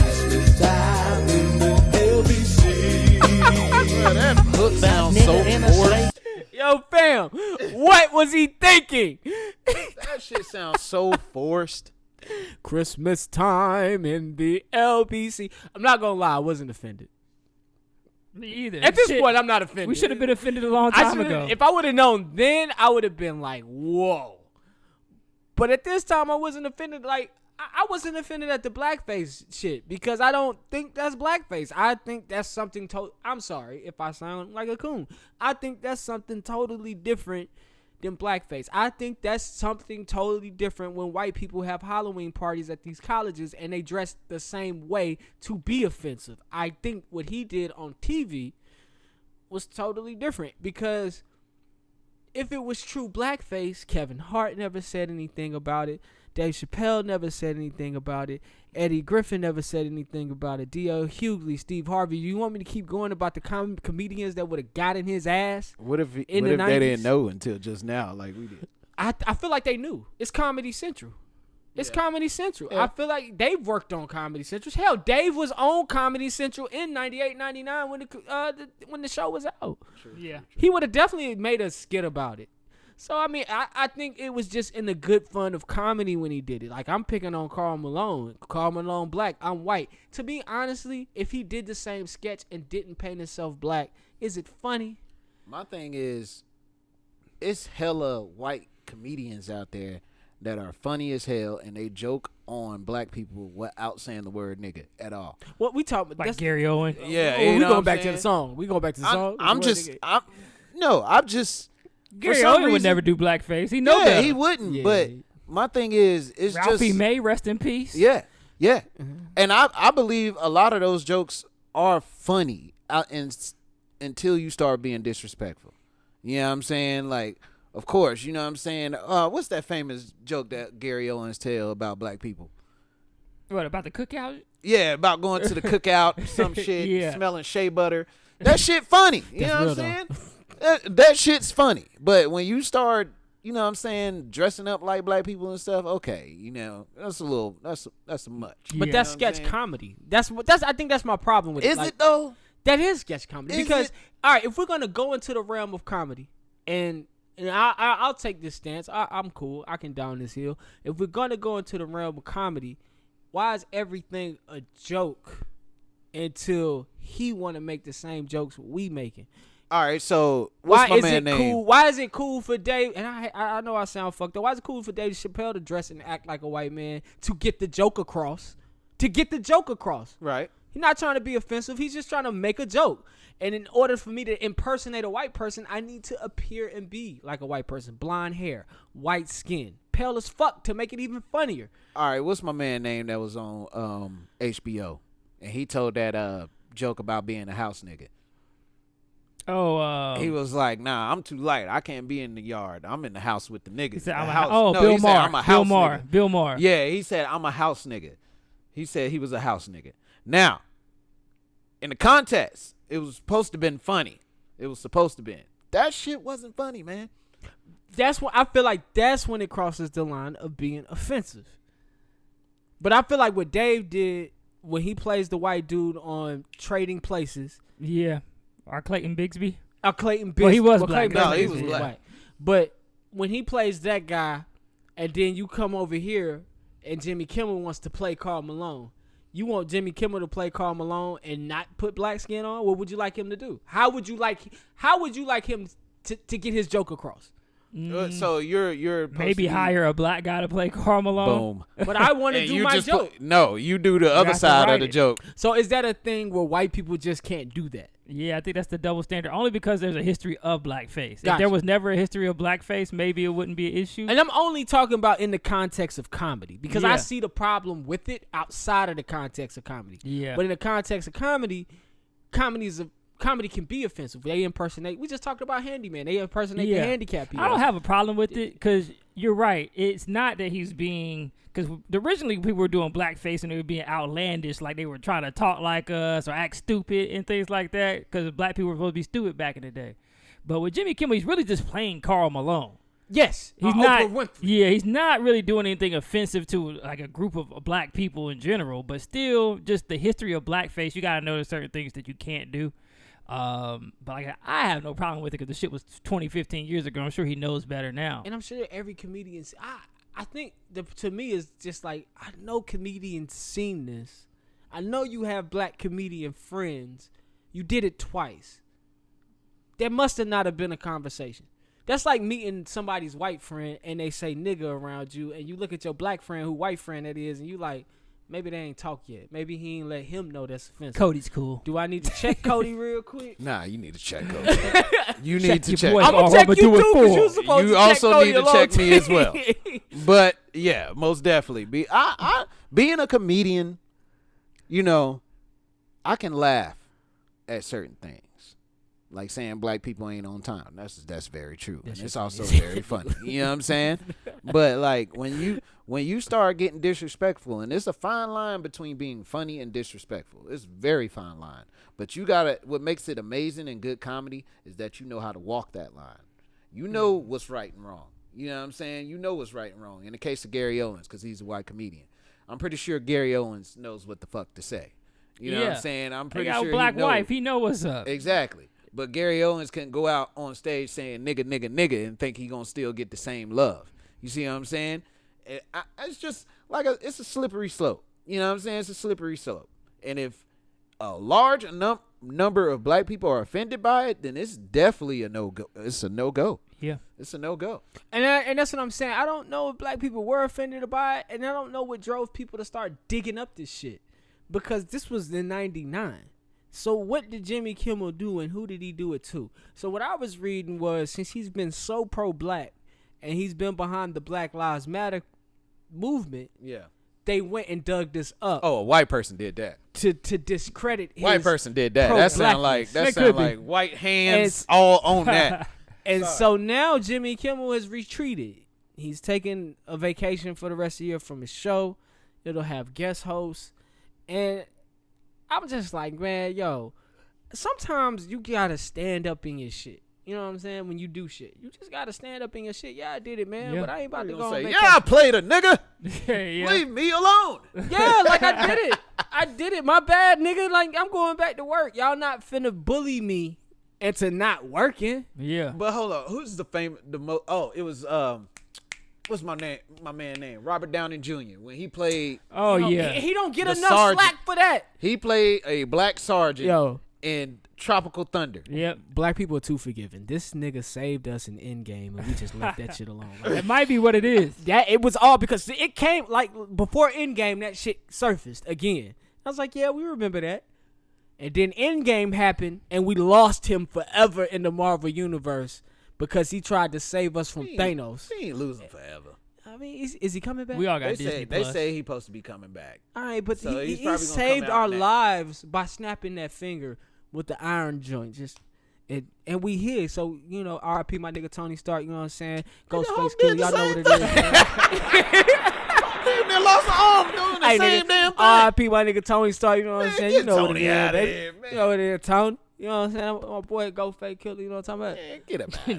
That hook sounds so forced. Yo, fam, what was he thinking? That shit sounds so forced. Christmas time in the LBC. I'm not gonna lie, I wasn't offended. Me either. At this Shit, point, I'm not offended. we should have been offended a long time ago. If I would have known then, I would have been like, whoa. But at this time, I wasn't offended. Like, I wasn't offended at the blackface shit because I don't think that's blackface. I think that's something I'm sorry if I sound like a coon. I think that's something totally different than blackface. I think that's something totally different when white people have Halloween parties at these colleges and they dress the same way to be offensive. I think what he did on TV was totally different because if it was true blackface, Kevin Hart never said anything about it. Dave Chappelle never said anything about it. Eddie Griffin never said anything about it. D.L. Hughley, Steve Harvey. You want me to keep going about the comedians that would have got in his ass? What if they 90s? didn't know until just now, like we did? I feel like they knew. It's Comedy Central. It's Comedy Central. Yeah. I feel like they've worked on Comedy Central. Hell, Dave was on Comedy Central in 98, 99 when the show was out. Yeah. He would have definitely made a skit about it. So, I mean, I think it was just in the good fun of comedy when he did it. Like, I'm picking on Karl Malone. Karl Malone black. I'm white. To me, honestly, if he did the same sketch and didn't paint himself black, is it funny? My thing is, it's hella white comedians out there that are funny as hell, and they joke on black people without saying the word nigga at all. What we talk about? Like Gary Owen. Yeah, we going back to the song. We going back to the song. I'm just Gary Owen would never do blackface. He know that. he wouldn't. But my thing is, it's Ralphie just May, rest in peace. Yeah. And I believe a lot of those jokes are funny until you start being disrespectful. You know what I'm saying? Like, of course, you know what I'm saying? What's that famous joke that Gary Owens tell about black people? What, about the cookout? Yeah, about going to the cookout, some shit, Yeah. smelling shea butter. That shit funny. You That's know real, what I'm saying? That shit's funny. But when you start, you know what I'm saying, dressing up like black people and stuff, okay, you know, that's much. But that's sketch comedy. I think that's my problem with it. Is Like, it though? that is sketch comedy. Is Because it? all right, if we're gonna go into the realm of comedy, and I'll take this stance. I'm cool. I can down this hill. If we're gonna go into the realm of comedy, why is everything a joke until he want to make the same jokes we making? All right, so what's my man name? Cool? Why is it cool for Dave? And I know I sound fucked up. Why is it cool for Dave Chappelle to dress and act like a white man to get the joke across? Right. He's not trying to be offensive. He's just trying to make a joke. And in order for me to impersonate a white person, I need to appear and be like a white person. Blonde hair, white skin, pale as fuck to make it even funnier. All right, what's my man name that was on HBO? And he told that joke about being a house nigga. Oh, He was like, nah, I'm too light. I can't be in the yard. I'm in the house with the niggas. he said, The I'm house. No, Bill he said, Maher. I'm a house nigga. Bill Maher. Yeah, he said, I'm a house nigga. He said he was a house nigga. Now, in the context, it was supposed to been funny. It was supposed to be. That shit wasn't funny, man. That's when I feel like that's when it crosses the line of being offensive. But I feel like what Dave did when he plays the white dude on Trading Places. Yeah. Or Clayton Bigsby. Clayton Bigsby. Well, he was black. Clayton No, Bigsby he was is black. white. But when he plays that guy, and then you come over here, and Jimmy Kimmel wants to play Karl Malone. You want Jimmy Kimmel to play Karl Malone and not put black skin on? What would you like him to do? How would you like him to get his joke across? So you're Maybe hire a black guy to play Karl Malone. boom. But I want to And do you my just joke. no, you do the other have to side write of the it. joke. So is that a thing where white people just can't do that? Yeah, I think that's the double standard. Only because there's a history of blackface. If Gotcha. there was never a history of blackface, maybe it wouldn't be an issue. And I'm only talking about in the context of comedy because I Yeah. see the problem with it outside of the context of comedy. Yeah. But in the context of comedy can be offensive. They impersonate. We just talked about Handyman. They impersonate the handicapped people. I don't have a problem with it because you're right. It's not that he's being because originally people were doing blackface and they were being outlandish, like they were trying to talk like us or act stupid and things like that because black people were supposed to be stupid back in the day. But with Jimmy Kimmel, he's really just playing Karl Malone. Yes, He's Oprah not. Winfrey. Yeah, he's not really doing anything offensive to like a group of black people in general. But still, just the history of blackface, you gotta know there's certain things that you can't do. But like, I have no problem with it because the shit was 20, 15 years ago. I'm sure he knows better now. And I'm sure every comedian. I think to me is just like I know comedians seen this. I know you have black comedian friends. You did it twice. There must have not have been a conversation. That's like meeting somebody's white friend and they say nigga around you, and you look at your black friend, who white friend that is, and you like, maybe they ain't talk yet. Maybe he ain't let him know that's offensive. Cody's cool. Do I need to check Cody real quick? Nah, you need to check Cody. You need to your check. boy. I'm gonna Oh, check I'ma you do it too, for because you him. supposed You to check also Cody need to a long check me as well. time. But yeah, most definitely. Being a comedian, you know, I can laugh at certain things. Like saying black people ain't on time. That's very true. And it's also very funny. You know what I'm saying? But like when you start getting disrespectful, and it's a fine line between being funny and disrespectful. It's a very fine line. But what makes it amazing and good comedy is that you know how to walk that line. You know what's right and wrong. You know what I'm saying? You know what's right and wrong. In the case of Gary Owens, because he's a white comedian, I'm pretty sure Gary Owens knows what the fuck to say. You know what I'm saying? I'm pretty got sure a black he knows. wife. He know what's up. Exactly. But Gary Owens couldn't go out on stage saying nigga, nigga, nigga and think he gonna still get the same love. You see what I'm saying? It's just like it's a slippery slope. You know what I'm saying? It's a slippery slope. And if a large number of black people are offended by it, then it's definitely a no-go. It's a no-go. Yeah. It's a no-go. And that's what I'm saying. I don't know if black people were offended by it, and I don't know what drove people to start digging up this shit. Because this was in 99. So what did Jimmy Kimmel do, and who did he do it to? So what I was reading was, since he's been so pro-black, and he's been behind the Black Lives Matter movement, they went and dug this up. Oh, a white person did that. To discredit his white person did that. That sound like white hands all on that. And so now Jimmy Kimmel has retreated. He's taking a vacation for the rest of the year from his show. It'll have guest hosts. And I'm just like, man, yo, sometimes you gotta stand up in your shit. You know what I'm saying? When you do shit, you just gotta stand up in your shit. Yeah, I did it, man, but I ain't about to go on vacation. Yeah, I played a nigga. Leave me alone. Yeah, like I did it. I did it. My bad, nigga. Like, I'm going back to work. Y'all not finna bully me into not working. Yeah. But hold on, who's the famous it was what's my man name? Robert Downey Jr. When he played he don't get enough slack for that. He played a black sergeant in Tropical Thunder. Yep. Black people are too forgiving. This nigga saved us in Endgame, and we just left that shit alone. Like, it might be what it is. Yeah, it was all because it came like before Endgame. That shit surfaced again. I was like, yeah, we remember that. And then Endgame happened, and we lost him forever in the Marvel universe because he tried to save us from Thanos. He ain't losing forever. I mean, is he coming back? We all got Disney They Plus. say he's supposed to be coming back. All right, but so he saved our lives by snapping that finger with the iron joint. And we here, so you know, R.I.P. my nigga Tony Stark. You know what I'm saying? Ghostface Killer, y'all know what it is. They lost an arm doing the same damn thing. R.I.P. my nigga Tony Stark. You know what I'm saying? You know what it is, baby. Here, you know what it is, Tony. You know what I'm saying? My boy Ghostface Killer. You know what I'm talking about? Man, get up out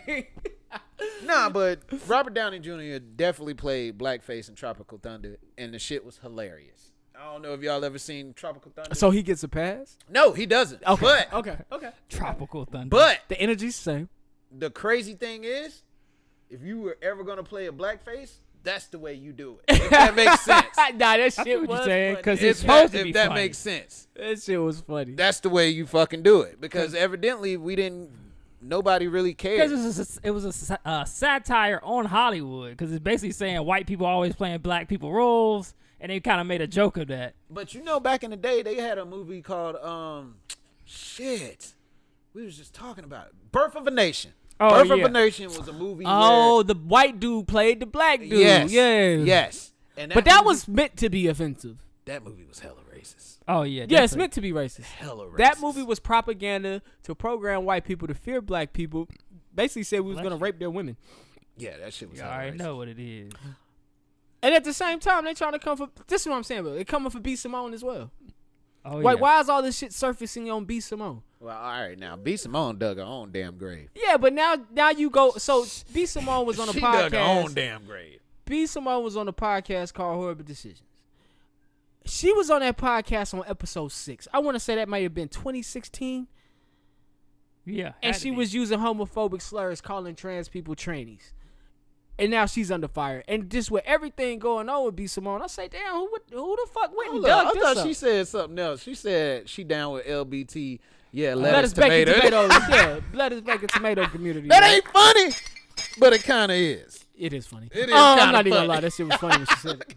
of Nah, but Robert Downey Jr. definitely played blackface in Tropical Thunder, and the shit was hilarious. I don't know if y'all ever seen Tropical Thunder. So he gets a pass? No, he doesn't. Okay. But, okay. Tropical Thunder. But the energy's the same. The crazy thing is, if you were ever gonna play a blackface, that's the way you do it. If that makes sense. Nah, that shit was funny. Because it's supposed to be If that funny. makes sense. That shit was funny. That's the way you fucking do it. Because evidently nobody really cared. Because it was a satire on Hollywood. Because it's basically saying white people always playing black people roles. And they kind of made a joke of that. But you know, back in the day, they had a movie called, we was just talking about it. Birth of a Nation. Oh, Birth of a Nation was a movie where the white dude played the black dude. Yes. And that was meant to be offensive. That movie was hella racist. Oh, yeah. Yeah, it's meant to be racist. Hella racist. That movie was propaganda to program white people to fear black people. Basically said we was going to rape their women. Yeah, that shit was You hella already racist. know what it is. And at the same time, they trying to come for... This is what I'm saying, bro. They coming for B. Simone as well. Oh, Like, yeah. why is all this shit surfacing on B. Simone? Well, all right, now, B. Simone dug her own damn grave. Yeah, but now you go... So, B. Simone was on a She podcast... dug her own damn grave. B. Simone was on a podcast called Horrible Decisions. She was on that podcast on episode 6. I want to say that might have been 2016. Yeah. And she was using homophobic slurs, calling trans people trannies. And now she's under fire. And just with everything going on with B. Simone, I say, damn, who the fuck went and dug this I thought up? she said something else. She said she down with LBT. Yeah, lettuce, bacon, tomatoes. Yeah, lettuce, bacon, tomato community. That ain't funny, but it kind of is. It is funny. It is I'm not funny. even gonna lie. That shit was funny when she said it.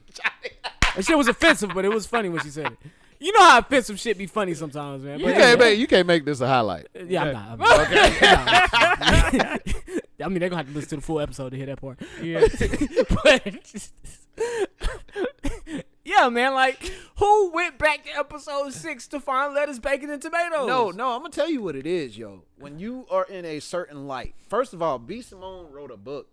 That shit was offensive, but it was funny when she said it. You know how offensive shit be funny sometimes, man. You can't make this a highlight. Yeah, I'm not. Okay. I mean, they're going to have to listen to the full episode to hear that part. Yeah. Yeah, man, like, who went back to episode 6 to find lettuce, bacon, and tomatoes? No, I'm going to tell you what it is, yo. When you are in a certain light, first of all, B. Simone wrote a book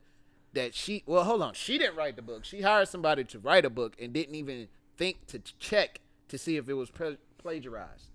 that she didn't write the book. She hired somebody to write a book and didn't even think to check to see if it was plagiarized.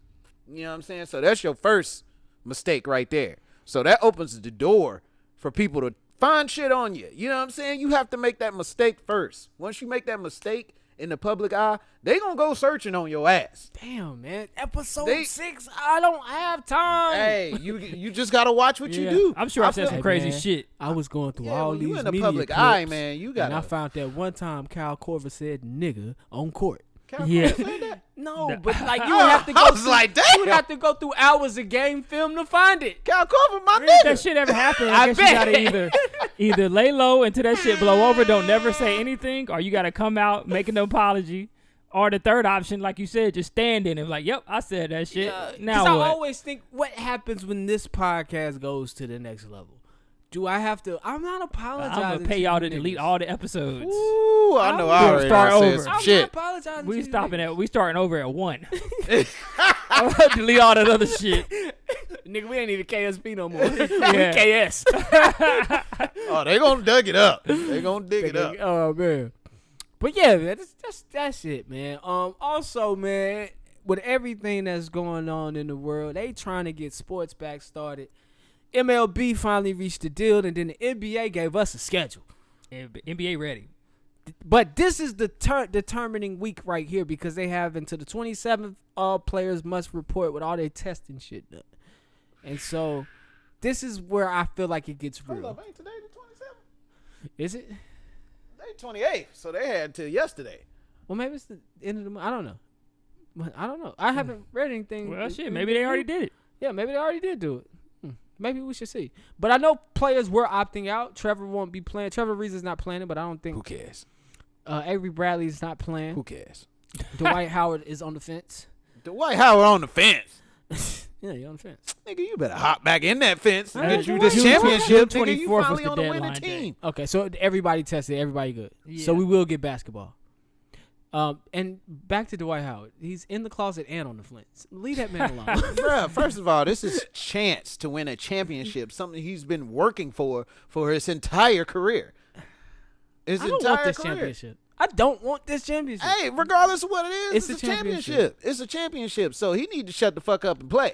You know what I'm saying? So that's your first mistake right there. So that opens the door for people to find shit on you. You know what I'm saying? You have to make that mistake first. Once you make that mistake in the public eye, they gonna go searching on your ass. Damn, man. Episode 6, I don't have time. Hey, you just gotta watch what you do. I'm sure I said some crazy shit. I was going through all these in the media public clips, eye, man. You got. And I found that one time Kyle Korver said "nigga" on court. Yeah. said that? No, but like you would have to go. I was through, like, you would damn. have to go through hours of game film to find it. Cal Crawford, my If that nigga. shit ever happen, I I guess you bet. gotta either lay low until that shit blow over, don't never say anything, or you gotta come out, make an apology. Or the third option, like you said, just stand in it. Like, yep, I said that shit. Now I what? always think, what happens when this podcast goes to the next level? Do I have to? I'm not apologizing. I'm gonna pay y'all to delete all the episodes. Ooh, I know. We'll I already start said over. some I'm shit. not apologizing. We to stopping you at we starting over at 1. Delete all that other shit. nigga, we ain't even KSP no more. Yeah. We KS. Oh, they gonna dig it up. They gonna dig it up. Oh man. But yeah, man, that's it, man. Also, man, with everything that's going on in the world, they trying to get sports back started. MLB finally reached a deal, and then the NBA gave us a schedule. NBA ready. But this is the determining week right here because they have until the 27th. All players must report with all their testing shit done. And so this is where I feel like it gets real. Hold up, ain't today the 27th? Is it? They 28th, so they had till yesterday. Well, maybe it's the end of the month. I don't know. But I don't know. I haven't read anything. Well, shit, maybe they already did it. Yeah, maybe they already did do it. Maybe we should see. But I know players were opting out. Trevor won't be playing. Trevor Ariza's not playing it, but I don't think. Who cares? Avery Bradley's not playing. Who cares? Dwight Howard is on the fence. Dwight Howard on the fence. Yeah, you're on the fence. Nigga, you better hop back in that fence and Hey, get you Dwight this Howard. championship. June Nigga, you 24th was finally the on the winning deadline day. team. Okay, so everybody tested. Everybody good. Yeah. So we will get basketball. And back to Dwight Howard. He's in the closet and on the fence. Leave that man alone. Bruh, first of all, this is chance to win a championship, something he's been working for his entire career. His I don't entire want this career. championship. I don't want this championship. Hey, regardless of what it is, It's it's a a championship. It's a championship. So he need to shut the fuck up and play.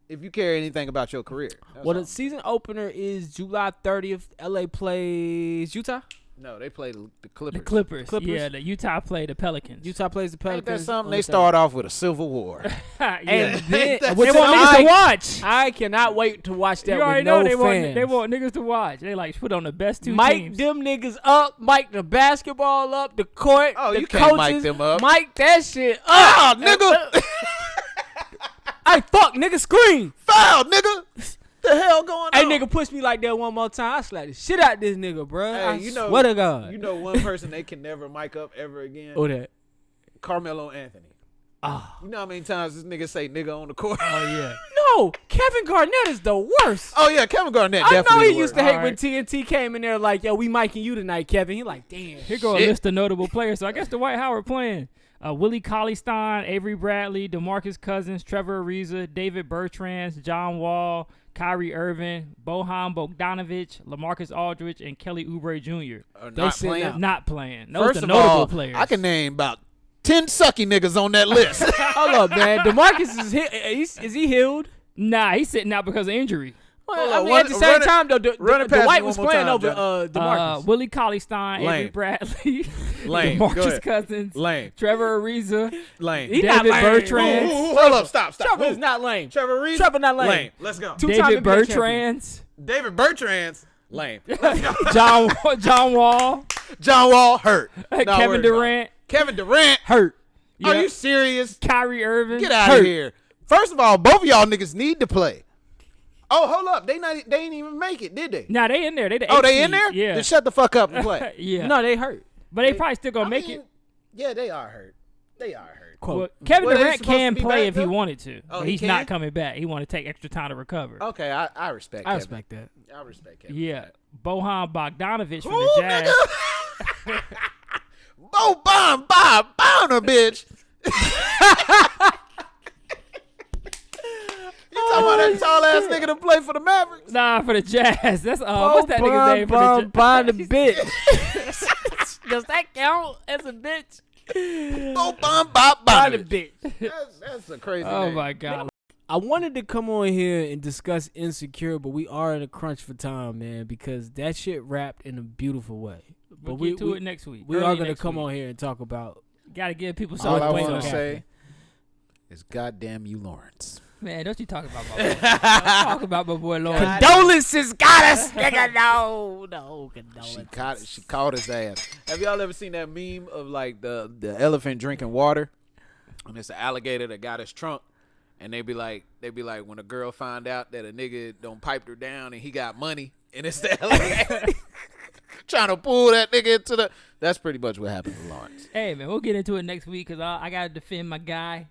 If you care anything about your career. That's Well, all. the season opener is July 30th. LA plays Utah. No, they play the Clippers. The Clippers. Clippers? Yeah, the Utah play the Pelicans. Utah plays the Ain't Pelicans. that something? on They the start off with a civil war. yeah. And then That's which They want niggas to watch. I cannot wait to watch that You already with know no they fans. want niggas to watch. They like put on the best two Mic teams. them niggas up, mic the basketball up, the court, Oh, the you can't coaches, mic them up. Mic that shit up. Ah, nigga! Hey, fuck, nigga, scream. Foul, nigga! The hell going Hey, on? nigga, push me like that one more time. I slap the shit out this nigga, bro. Hey, I you know- swear to God. You know one person they can never mic up ever again? Oh, that. Carmelo Anthony. Ah. You know how many times this nigga say nigga on the court? Oh yeah. No, Kevin Garnett is the worst. Oh, yeah, Kevin Garnett I definitely know he the used to worst. hate when TNT came in there like, yo, we miking you tonight, Kevin. He like, damn. Here go a Shit. list of notable players. So I guess Dwight Howard playing. Willie Cauley-Stein, Avery Bradley, DeMarcus Cousins, Trevor Ariza, David Bertrand, John Wall, Kyrie Irving, Bojan Bogdanovic, LaMarcus Aldridge, and Kelly Oubre Jr. Are They not sitting playing. out. Not playing. Those First are the of notable all, players. I can name about 10 sucky niggas on that list. Hold up, man. DeMarcus is he healed? Nah, he's sitting out because of injury. Well, Hold I on, mean, run- at the same run it- time, though, run it past Dwight me was one more playing time, over DeMarcus. Willie Cauley-Stein, Avery Lame. Bradley, Lame. Go DeMarcus ahead. Cousins, Lame. Trevor Ariza, Lame. He not David lame. Bertrand, Hold up. Stop. Trevor Who? is not lame. Trevor Reed? Trevor not lame. Lame. Let's go. Two-time David NBA champion. Bertrand, David Bertrand's lame. John Wall, John Wall hurt. Not Kevin worried about Durant, it. Kevin Durant. Hurt. Are Yeah. you serious? Kyrie Irving. Get out of here. First of all, both of y'all niggas need to play. Oh, hold up. They ain't even make it, did they? Nah, they in there. They the Oh, eighth they in seed. there? Yeah. Then shut the fuck up and play. Yeah. No, they hurt. But they probably still gonna make it. Yeah, they are hurt. They are hurt. Quote. Well, Kevin Well, they Durant supposed to can be play back, if he though? wanted to. Oh, but he he's can? not coming back. He want to take extra time to recover. Okay, I respect I Kevin. respect that. I respect Kevin. Yeah. Bojan Bogdanovic from Ooh, the Jazz. nigga. Boner, bitch. You talking about that tall ass nigga to play for the Mavericks? Nah, for the Jazz. That's what's that nigga's name for the Jazz? By the bitch. Does that count as a bitch? By the bitch. That's a crazy Oh name. my god. I wanted to come on here and discuss Insecure, but we are in a crunch for time, man, because that shit wrapped in a beautiful way. But We'll get to it next week. we Early are going to next come week. on here and talk about Gotta give people All something I to want wait to on. say is, goddamn you, Lawrence. Man, don't you talk about my boy. Don't talk about my boy Lord. Condolences got us, nigga. No, condolences. She caught his ass. Have y'all ever seen that meme of like the elephant drinking water, and it's an alligator that got his trunk, and they be like when a girl find out that a nigga don't piped her down and he got money, and it's the alligator trying to pull that nigga into the. That's pretty much what happened to Lawrence. Hey man, we'll get into it next week because I gotta defend my guy.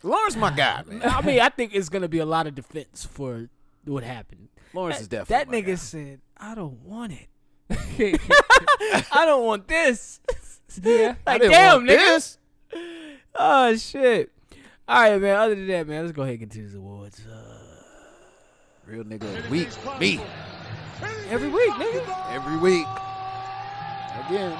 Lawrence, my guy, man. I mean, I think it's gonna be a lot of defense for what happened. Lawrence is definitely that my nigga guy. said, "I don't want it. I don't want this." Yeah. I Like, didn't damn, want nigga. this. Oh shit. All right, man. Other than that, man, let's go ahead and get to these awards. Real nigga of the week. Me. Every week, nigga. Every week. Again.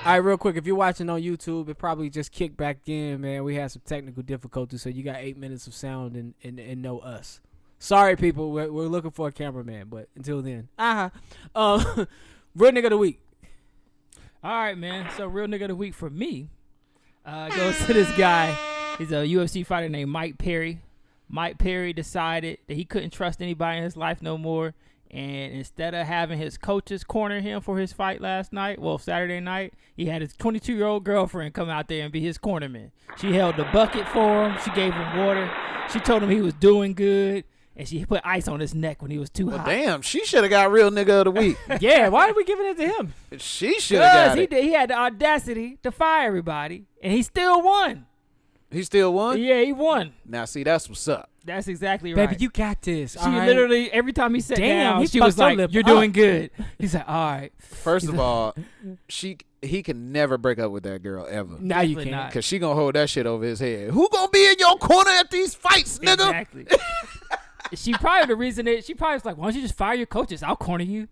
All right, real quick, if you're watching on YouTube, it probably just kicked back in, man. We had some technical difficulties, so you got 8 minutes of sound and no us. Sorry, people. We're looking for a cameraman, but until then. Real nigga of the week. All right, man. So real nigga of the week for me goes to this guy. He's a UFC fighter named Mike Perry. Mike Perry decided that he couldn't trust anybody in his life no more. And instead of having his coaches corner him for his fight Saturday night, he had his 22-year-old girlfriend come out there and be his cornerman. She held the bucket for him. She gave him water. She told him he was doing good. And she put ice on his neck when he was too hot. Damn, she should have got real nigga of the week. Yeah, why are we giving it to him? She should have got it. He had the audacity to fire everybody, and he still won. He still won? Yeah, he won. Now, see, that's what's up. That's exactly right. Baby, you got this. She literally, every time he sat down, he she was fucked your like, lip "You're up." doing good." He's like, "All right." First of all, he can never break up with that girl ever. Now you Definitely can't. not. Because she going to hold that shit over his head. Who going to be in your corner at these fights, nigga? Exactly. She probably was like, "Why don't you just fire your coaches? I'll corner you."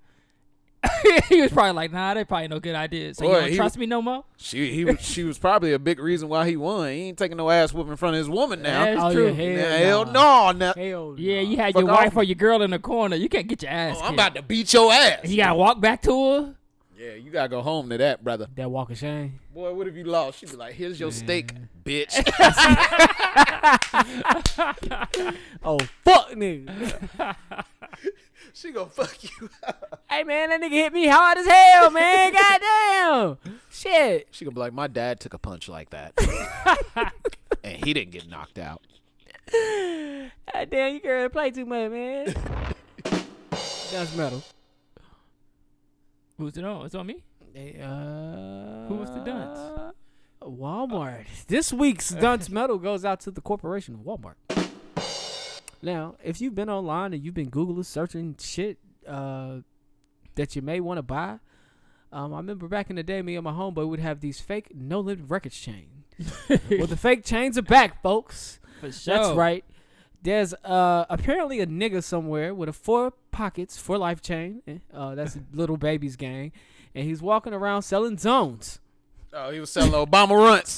He was probably like, "Nah, that probably no good idea. So Boy, you don't trust me no more?" She was probably a big reason why he won. He ain't taking no ass whooping in front of his woman now. That's Oh, true. yeah, Hell nah. no. Hell Yeah, nah. you had Fuck your wife off. or your girl in the corner. You can't get your ass I'm kicked. about to beat your ass. You gotta walk back to her. Yeah, you got to go home to that, brother. That walk of shame. Boy, what if you lost? She'd be like, here's your steak, bitch. Oh, fuck, nigga. She gonna fuck you up. Hey, man, that nigga hit me hard as hell, man. Goddamn. Shit. She gonna be like, my dad took a punch like that. And he didn't get knocked out. Goddamn, you girl play too much, man. That's metal. Who's it on? It's on me. Who was the dunce? Walmart. This week's dunce medal goes out to the corporation of Walmart. Now, if you've been online and you've been Googling, searching shit that you may want to buy, I remember back in the day, me and my homeboy would have these fake no-limit records chains. Well, the fake chains are back, folks. For sure. That's right. There's apparently a nigga somewhere with a 4 pockets for life chain. That's Little Baby's gang. And he's walking around selling zones. Oh, he was selling Obama runts.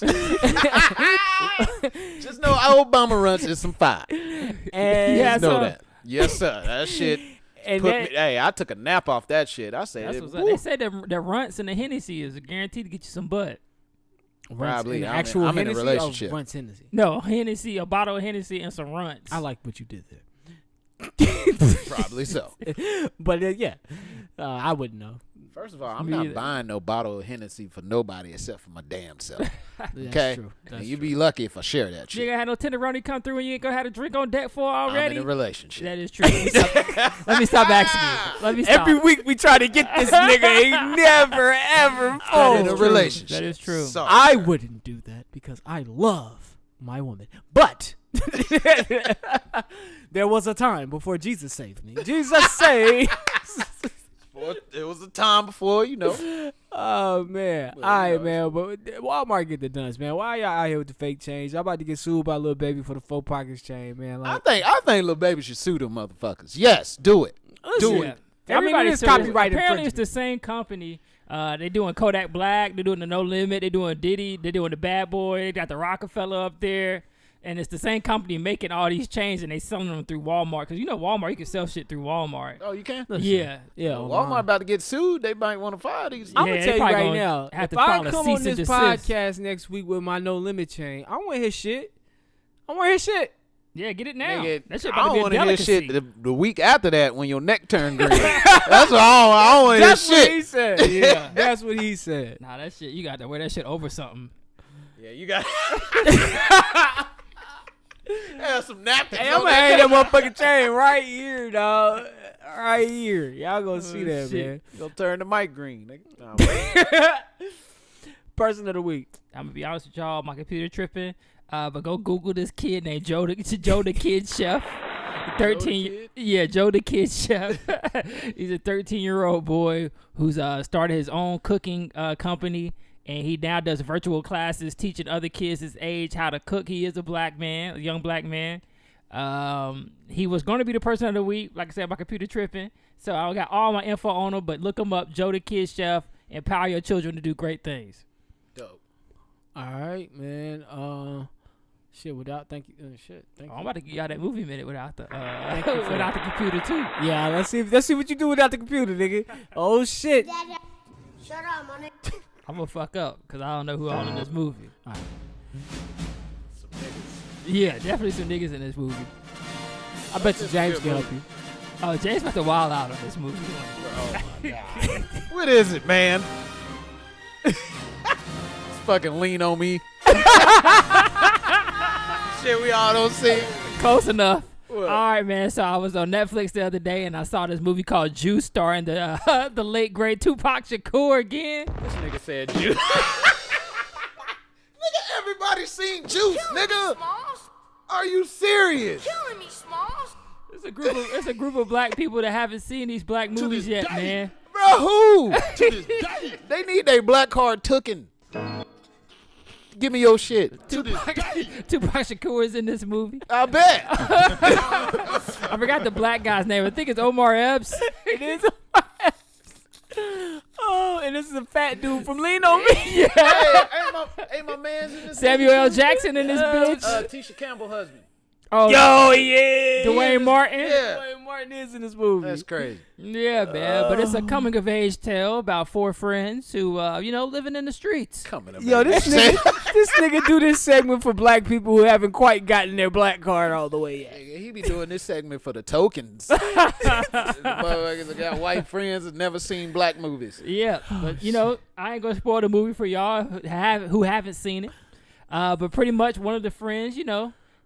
Just know Obama runts is some fire. And Yeah, Just know sir. that. Yes, sir. That shit and put that, me. Hey, I took a nap off that shit. I said, That's it, what's up. They said the runts and the Hennessy is guaranteed to get you some butt. Probably. the I'm actual in a Hennessy relationship. or Runts Hennessy? No, Hennessy, a bottle of Hennessy and some runts. I like what you did there. Probably so. But yeah, I wouldn't know. First of all, I'm Me not either. buying no bottle of Hennessy for nobody except for my damn self. That's Okay? true. And That's you true. be lucky if I share that You ain't shit. gonna have no tenderoni come through and you ain't gonna have a drink on deck for I'm already. in a relationship. That is true. Let me stop asking you. Let me stop. Every week we try to get this nigga. He never ever I'm in a falls. relationship. That is true. Sorry. I wouldn't do that because I love my woman. But there was a time before Jesus saved me. Jesus saved. It was a time before, you know. Oh man. Well, All right, you know, man. But Walmart get the dunce, man. Why y'all out here with the fake change? Y'all about to get sued by Little Baby for the 4 pockets chain, man. I Like, think Lil Baby should sue them motherfuckers. Yes, do it. Do Yeah. it. Everybody it's sues. copyright Apparently, it's infringement. the same company. They doing Kodak Black. They're doing the No Limit. They're doing Diddy. They're doing the Bad Boy. They got the Rockefeller up there. And it's the same company making all these chains, and they selling them through Walmart. Because you know Walmart, you can sell shit through Walmart. Oh, you can? Yeah. yeah, Walmart about to get sued. They might want to fire these. I'm Yeah, gonna they tell you probably right gonna now. have If to I file a come cease on this and desist. podcast next week with my No Limit chain, I want his shit. I want his shit. Yeah, get it now. Nigga, That shit I about to don't be a want to hear delicacy. shit the week after that when your neck turned green. That's what I don't want to hear That's what shit. he said. Yeah, that's what he said. Nah, that shit, you got to wear that shit over something. Yeah, you got. Have some napkins. Hey, I'm on gonna hang that. that motherfucking chain right here, dog. Right here. Y'all gonna see that, shit. man. You'll turn the mic green. Nigga. Nah, wait. Person of the week. I'm gonna be honest with y'all, my computer tripping. But go Google this kid named Joe the Kid Chef. 13. Yeah, Joe the Kid Chef. He's a 13-year-old boy who's started his own cooking company, and he now does virtual classes teaching other kids his age how to cook. He is a black man, a young black man. He was going to be the person of the week, like I said, my computer tripping. So I got all my info on him, but look him up, Joe the Kid Chef. Empower your children to do great things. Dope. All right, man. Shit, without thank you. Thank I'm you. about to give y'all that movie minute without the you for without the computer too. Yeah, let's see what you do without the computer, nigga. Oh shit. Shut up, my nigga. I'm gonna fuck up because I don't know who all in this movie. All right. Some niggas. Yeah, definitely some niggas in this movie. I bet you This is a James good can help movie. you. Oh, James about to wild out on this movie. Oh my god. What is it, man? It's fucking lean on me. Shit, we all don't see. Close enough. What? All right, man. So I was on Netflix the other day and I saw this movie called Juice, starring the the late great Tupac Shakur again. This nigga said Juice. Nigga, everybody seen Juice, nigga. Smalls. Are you serious? Killing me, Smalls. It's a group of black people that haven't seen these black movies yet, man. Bro, who? They need their black card tooken. Give me your shit. Tupac Shakur is in this movie. I bet. I forgot the black guy's name. I think it's Omar Epps. It is. Oh, and this is a fat dude from Lean on Me. Hey, my man's in this. Samuel L. Jackson in this bitch. Tisha Campbell husband. Oh, Yo, yeah. Dwayne Martin. Yeah. Dwayne Martin is in this movie. That's crazy. Yeah, man. But it's a coming of age tale about four friends who, living in the streets. Coming up. Yo, this nigga do this segment for black people who haven't quite gotten their black card all the way yet. He be doing this segment for the tokens. The motherfuckers that got white friends that never seen black movies. Yeah, but I ain't gonna spoil the movie for y'all who haven't seen it. But pretty much one of the friends,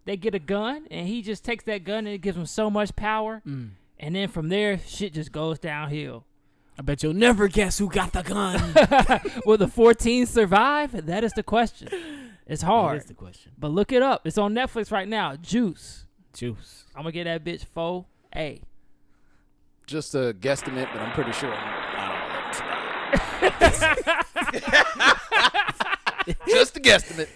they get a gun and he just takes that gun and it gives him so much power. And then from there, shit just goes downhill. I bet you'll never guess who got the gun. Will the 14 survive? That is the question. It's hard. That is the question. But look it up. It's on Netflix right now. Juice. I'm I'm gonna get that bitch 4A. Just a guesstimate, but I'm pretty sure. Just a guesstimate.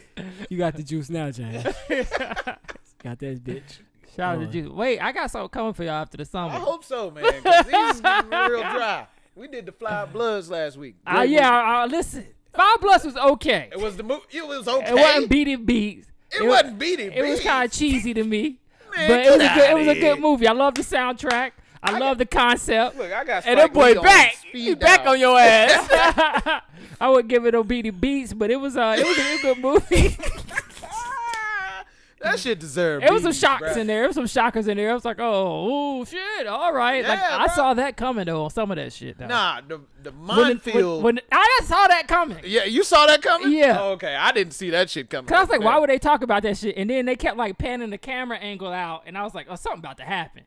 You got the juice now, James. Got that bitch. Shout out to Juice. Wait, I got something coming for y'all after the summer. I hope so, man. Cause these is getting real dry. We did the Fly Bloods last week. Great movie. Listen. Five Plus was okay. It was the movie. It was okay. It wasn't beating beats. It wasn't beating It was beats. kind of cheesy to me, Man, but get it outta was a here. good movie. I love the soundtrack. I love the concept. Look, I got. And that Spike boy Lee on back. speed He back dial. on your ass. I would give it beating beats, but it was a good movie. That shit deserved. It was some beatings, shockers bruh. in there. It was some shockers in there. I was like, oh shit, all right. Like Yeah, I bro. saw that coming though on some of that shit. Though. Nah, the When minefield. when I just saw that coming. Yeah, you saw that coming? Yeah. Oh, okay, I didn't see that shit coming. Cause I was like, why would they talk about that shit? And then they kept like panning the camera angle out, and I was like, oh, something about to happen.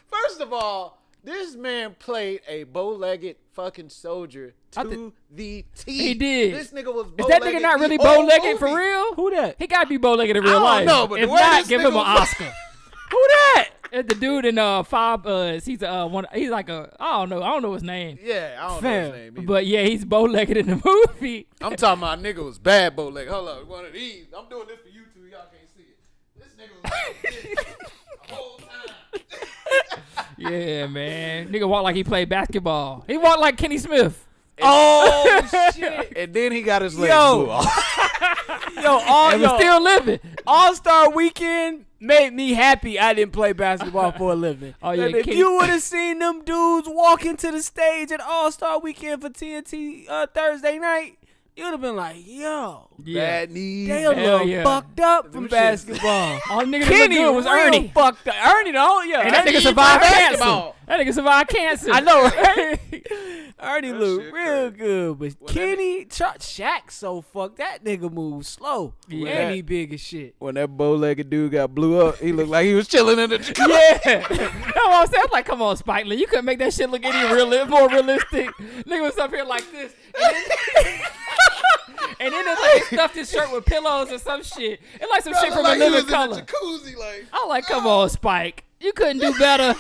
First of all, this man played a bow-legged fucking soldier to the T. He did. This nigga was Is bow-legged. that nigga not really the whole bow-legged for movie. real? Who that? He gotta be bow-legged in I real don't life. know, but the if way not, this give him an nigga was- Oscar. Who that? It's the dude in Five. He's one. He's like a. I don't know his name. Yeah, I don't know Fam. his name either. But yeah, he's bow-legged in the movie. I'm talking about nigga was bad bow-legged. Hold up, one of these. I'm doing this for you two. Y'all can't see it. This nigga was like this the whole time. Yeah, man. Nigga walked like he played basketball. He walked like Kenny Smith. Oh shit! And then he got his legs Yo. blew off. And was still living. All-Star Weekend made me happy I didn't play basketball for a living. Oh, yeah, And if Kenny- you would have seen them dudes walking to the stage at All-Star Weekend for TNT Thursday night, you'd have been like, yo, Bad knees. they a little fucked up from basketball. All niggas Kenny that was real Ernie. fucked up. Ernie, though, yeah. And that nigga survived cancer. That nigga survived cancer. I know, right? Ernie looked shit real crazy. good, but Kenny, Shaq so fucked. That nigga moved slow. Yeah. And he big as shit. When that bow-legged dude got blew up, he looked like he was chilling in the jacuzzi. Yeah. That's what I'm saying. I'm like, come on, Spike Lee. You couldn't make that shit look any more realistic. Nigga was up here like this. And then it's like he stuffed his shirt with pillows or some shit. It's like some shit from a living color. Jacuzzi, like. I'm like, come on, Spike. You couldn't do better.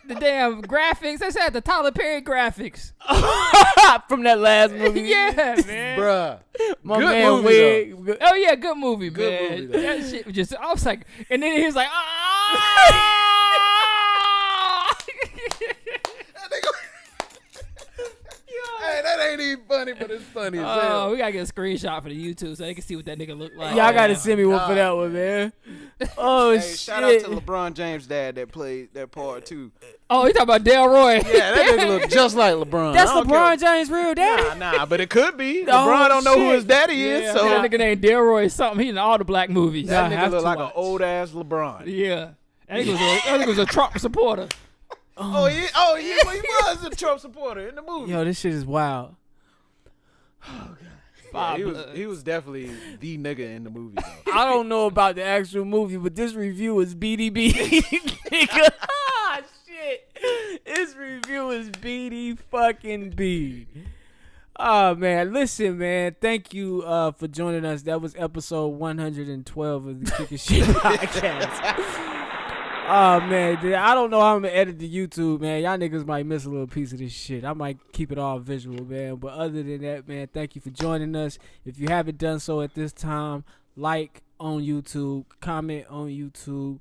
The damn graphics. They said the Tyler Perry graphics. From that last movie. Yeah, man. Bruh. My Good man movie, Wig. Oh, yeah, good movie, Good man. movie, though. That shit was just, I was like, and then he was like, ah. Hey, that ain't even funny, but it's funny as Oh, hell. we gotta get a screenshot for the YouTube so they can see what that nigga look like. Y'all gotta send me one for that one, man. Oh, Hey, shit. shout out to LeBron James' dad that played that part too. Oh, you talking about Delroy? Yeah, that nigga look just like LeBron. That's I don't LeBron care. James' real daddy? Nah, but it could be. Oh, LeBron don't know who shit. his daddy Yeah, is, so that nigga named Delroy something. He in all the black movies. that I nigga have look to like watch. an old ass LeBron. Yeah. That nigga was a Trump supporter. Oh yeah, well, he was a Trump supporter in the movie. Yo, this shit is wild. Yeah, he was definitely the nigga in the movie though. I don't know about the actual movie, but this review is BDB. Nigga. Ah, shit. This review is BD fucking B. Oh, man. Listen, man. Thank you for joining us. That was episode 112 of the Kickin' Shit Podcast. Oh, man. Dude, I don't know how I'm going to edit the YouTube, man. Y'all niggas might miss a little piece of this shit. I might keep it all visual, man. But other than that, man, thank you for joining us. If you haven't done so at this time, like on YouTube, comment on YouTube.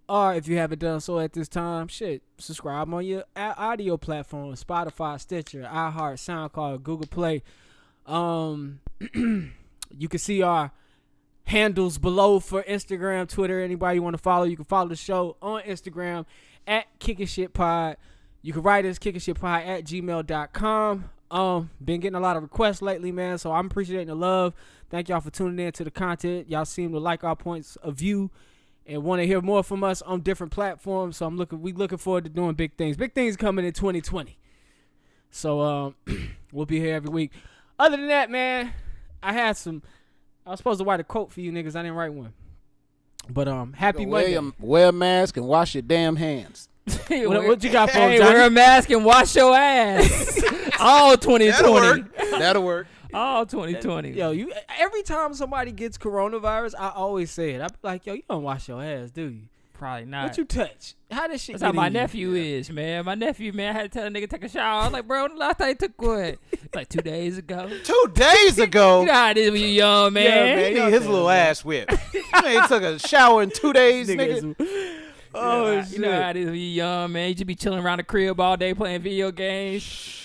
Or if you haven't done so at this time, shit, subscribe on your audio platform, Spotify, Stitcher, iHeart, SoundCloud, Google Play. You can see our handles below for Instagram, Twitter. Anybody you want to follow, you can follow the show on Instagram at kickinshitpod. You can write us kickinshitpod@gmail.com. Been getting a lot of requests lately, man, so I'm appreciating the love. Thank y'all for tuning in to the content. Y'all seem to like our points of view and want to hear more from us on different platforms. So we looking forward to doing big things. Big things coming in 2020. So we'll be here every week. Other than that, man, I was supposed to write a quote for you niggas. I didn't write one. But happy Monday. Wear a mask and wash your damn hands. What you got for him, Hey, Johnny? wear a mask and wash your ass. All 2020. That'll work. All 2020. Yo, every time somebody gets coronavirus, I always say it. I be like, yo, you don't wash your ass, do you? Probably not. What you touch? How this shit That's get how my in you? nephew is, man. My nephew, man, I had to tell a nigga to take a shower. I was like, bro, the last time he took what? Like 2 days ago. 2 days ago. You know how it is when you young, man. He need his little ass whipped. He ain't took a shower in 2 days, nigga. Oh, You know how it is when you young, man. You just be chilling around the crib all day playing video games.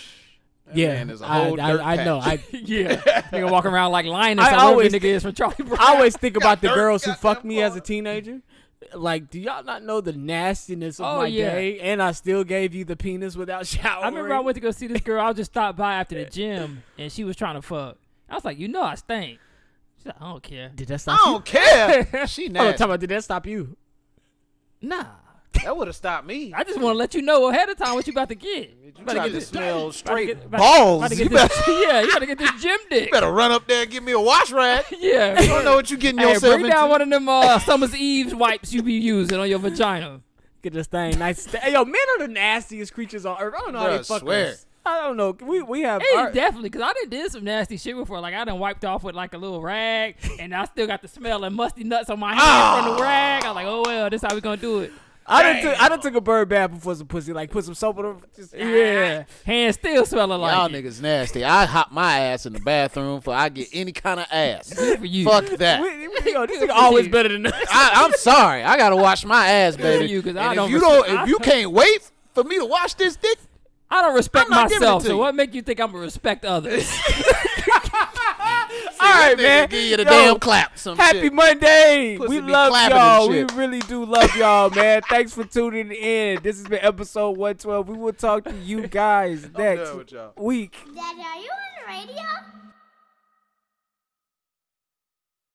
Yeah, man is a whole dirt I know. patch. Yeah. Nigga walking around like Linus. I I always always nigga is from Charlie Brown. I always think about the dirt, girls who got fucked that me as a part. teenager. Like, do y'all not know the nastiness of Oh, my yeah. day? And I still gave you the penis without showering. I remember I went to go see this girl. I just stopped by after the gym, and she was trying to fuck. I was like, you know I stink. She's like, I don't care. Did that I stop you? don't care. She Oh, nasty. talking about, did that stop you? Nah. That would have stopped me. I just want to let you know ahead of time what you about to get. You about tried to to get this smell straight about balls. to You get this, yeah, you got to get this gym dick. better run up there and give me a wash rag. Yeah. You don't know what you're getting Hey, yourself bring into. down one of them Summer's Eve wipes you be using on your vagina. Get this thing nice. Hey, yo, men are the nastiest creatures on earth. I don't know how they Bruh, fuck swear. us. I don't know. We have. Hey, definitely, because I did some nasty shit before. Like, I done wiped off with, like, a little rag, and I still got the smell of musty nuts on my hand from the rag. I was like, oh, well, this how we gonna do it. I done took a bird bath before some pussy. Like, put some soap on them. Just, Yeah. Hands still smelling like Y'all it. niggas nasty. I hop my ass in the bathroom for I get any kind of ass. Good for you. Fuck that. Yo, this nigga always better than us. I'm sorry. I gotta wash my ass, baby. you, 'cause And I if don't you if you can't wait for me to wash this dick, I don't respect I'm not giving it myself, to so you. what make you think I'm gonna respect others? All right, nigga man. give you the Yo, damn clap. Some Happy shit. Monday. Pussy We be love clapping y'all. and We shit. really do love y'all, man. Thanks for tuning in. This has been episode 112. We will talk to you guys next done with y'all. week. Daddy, are you on the radio?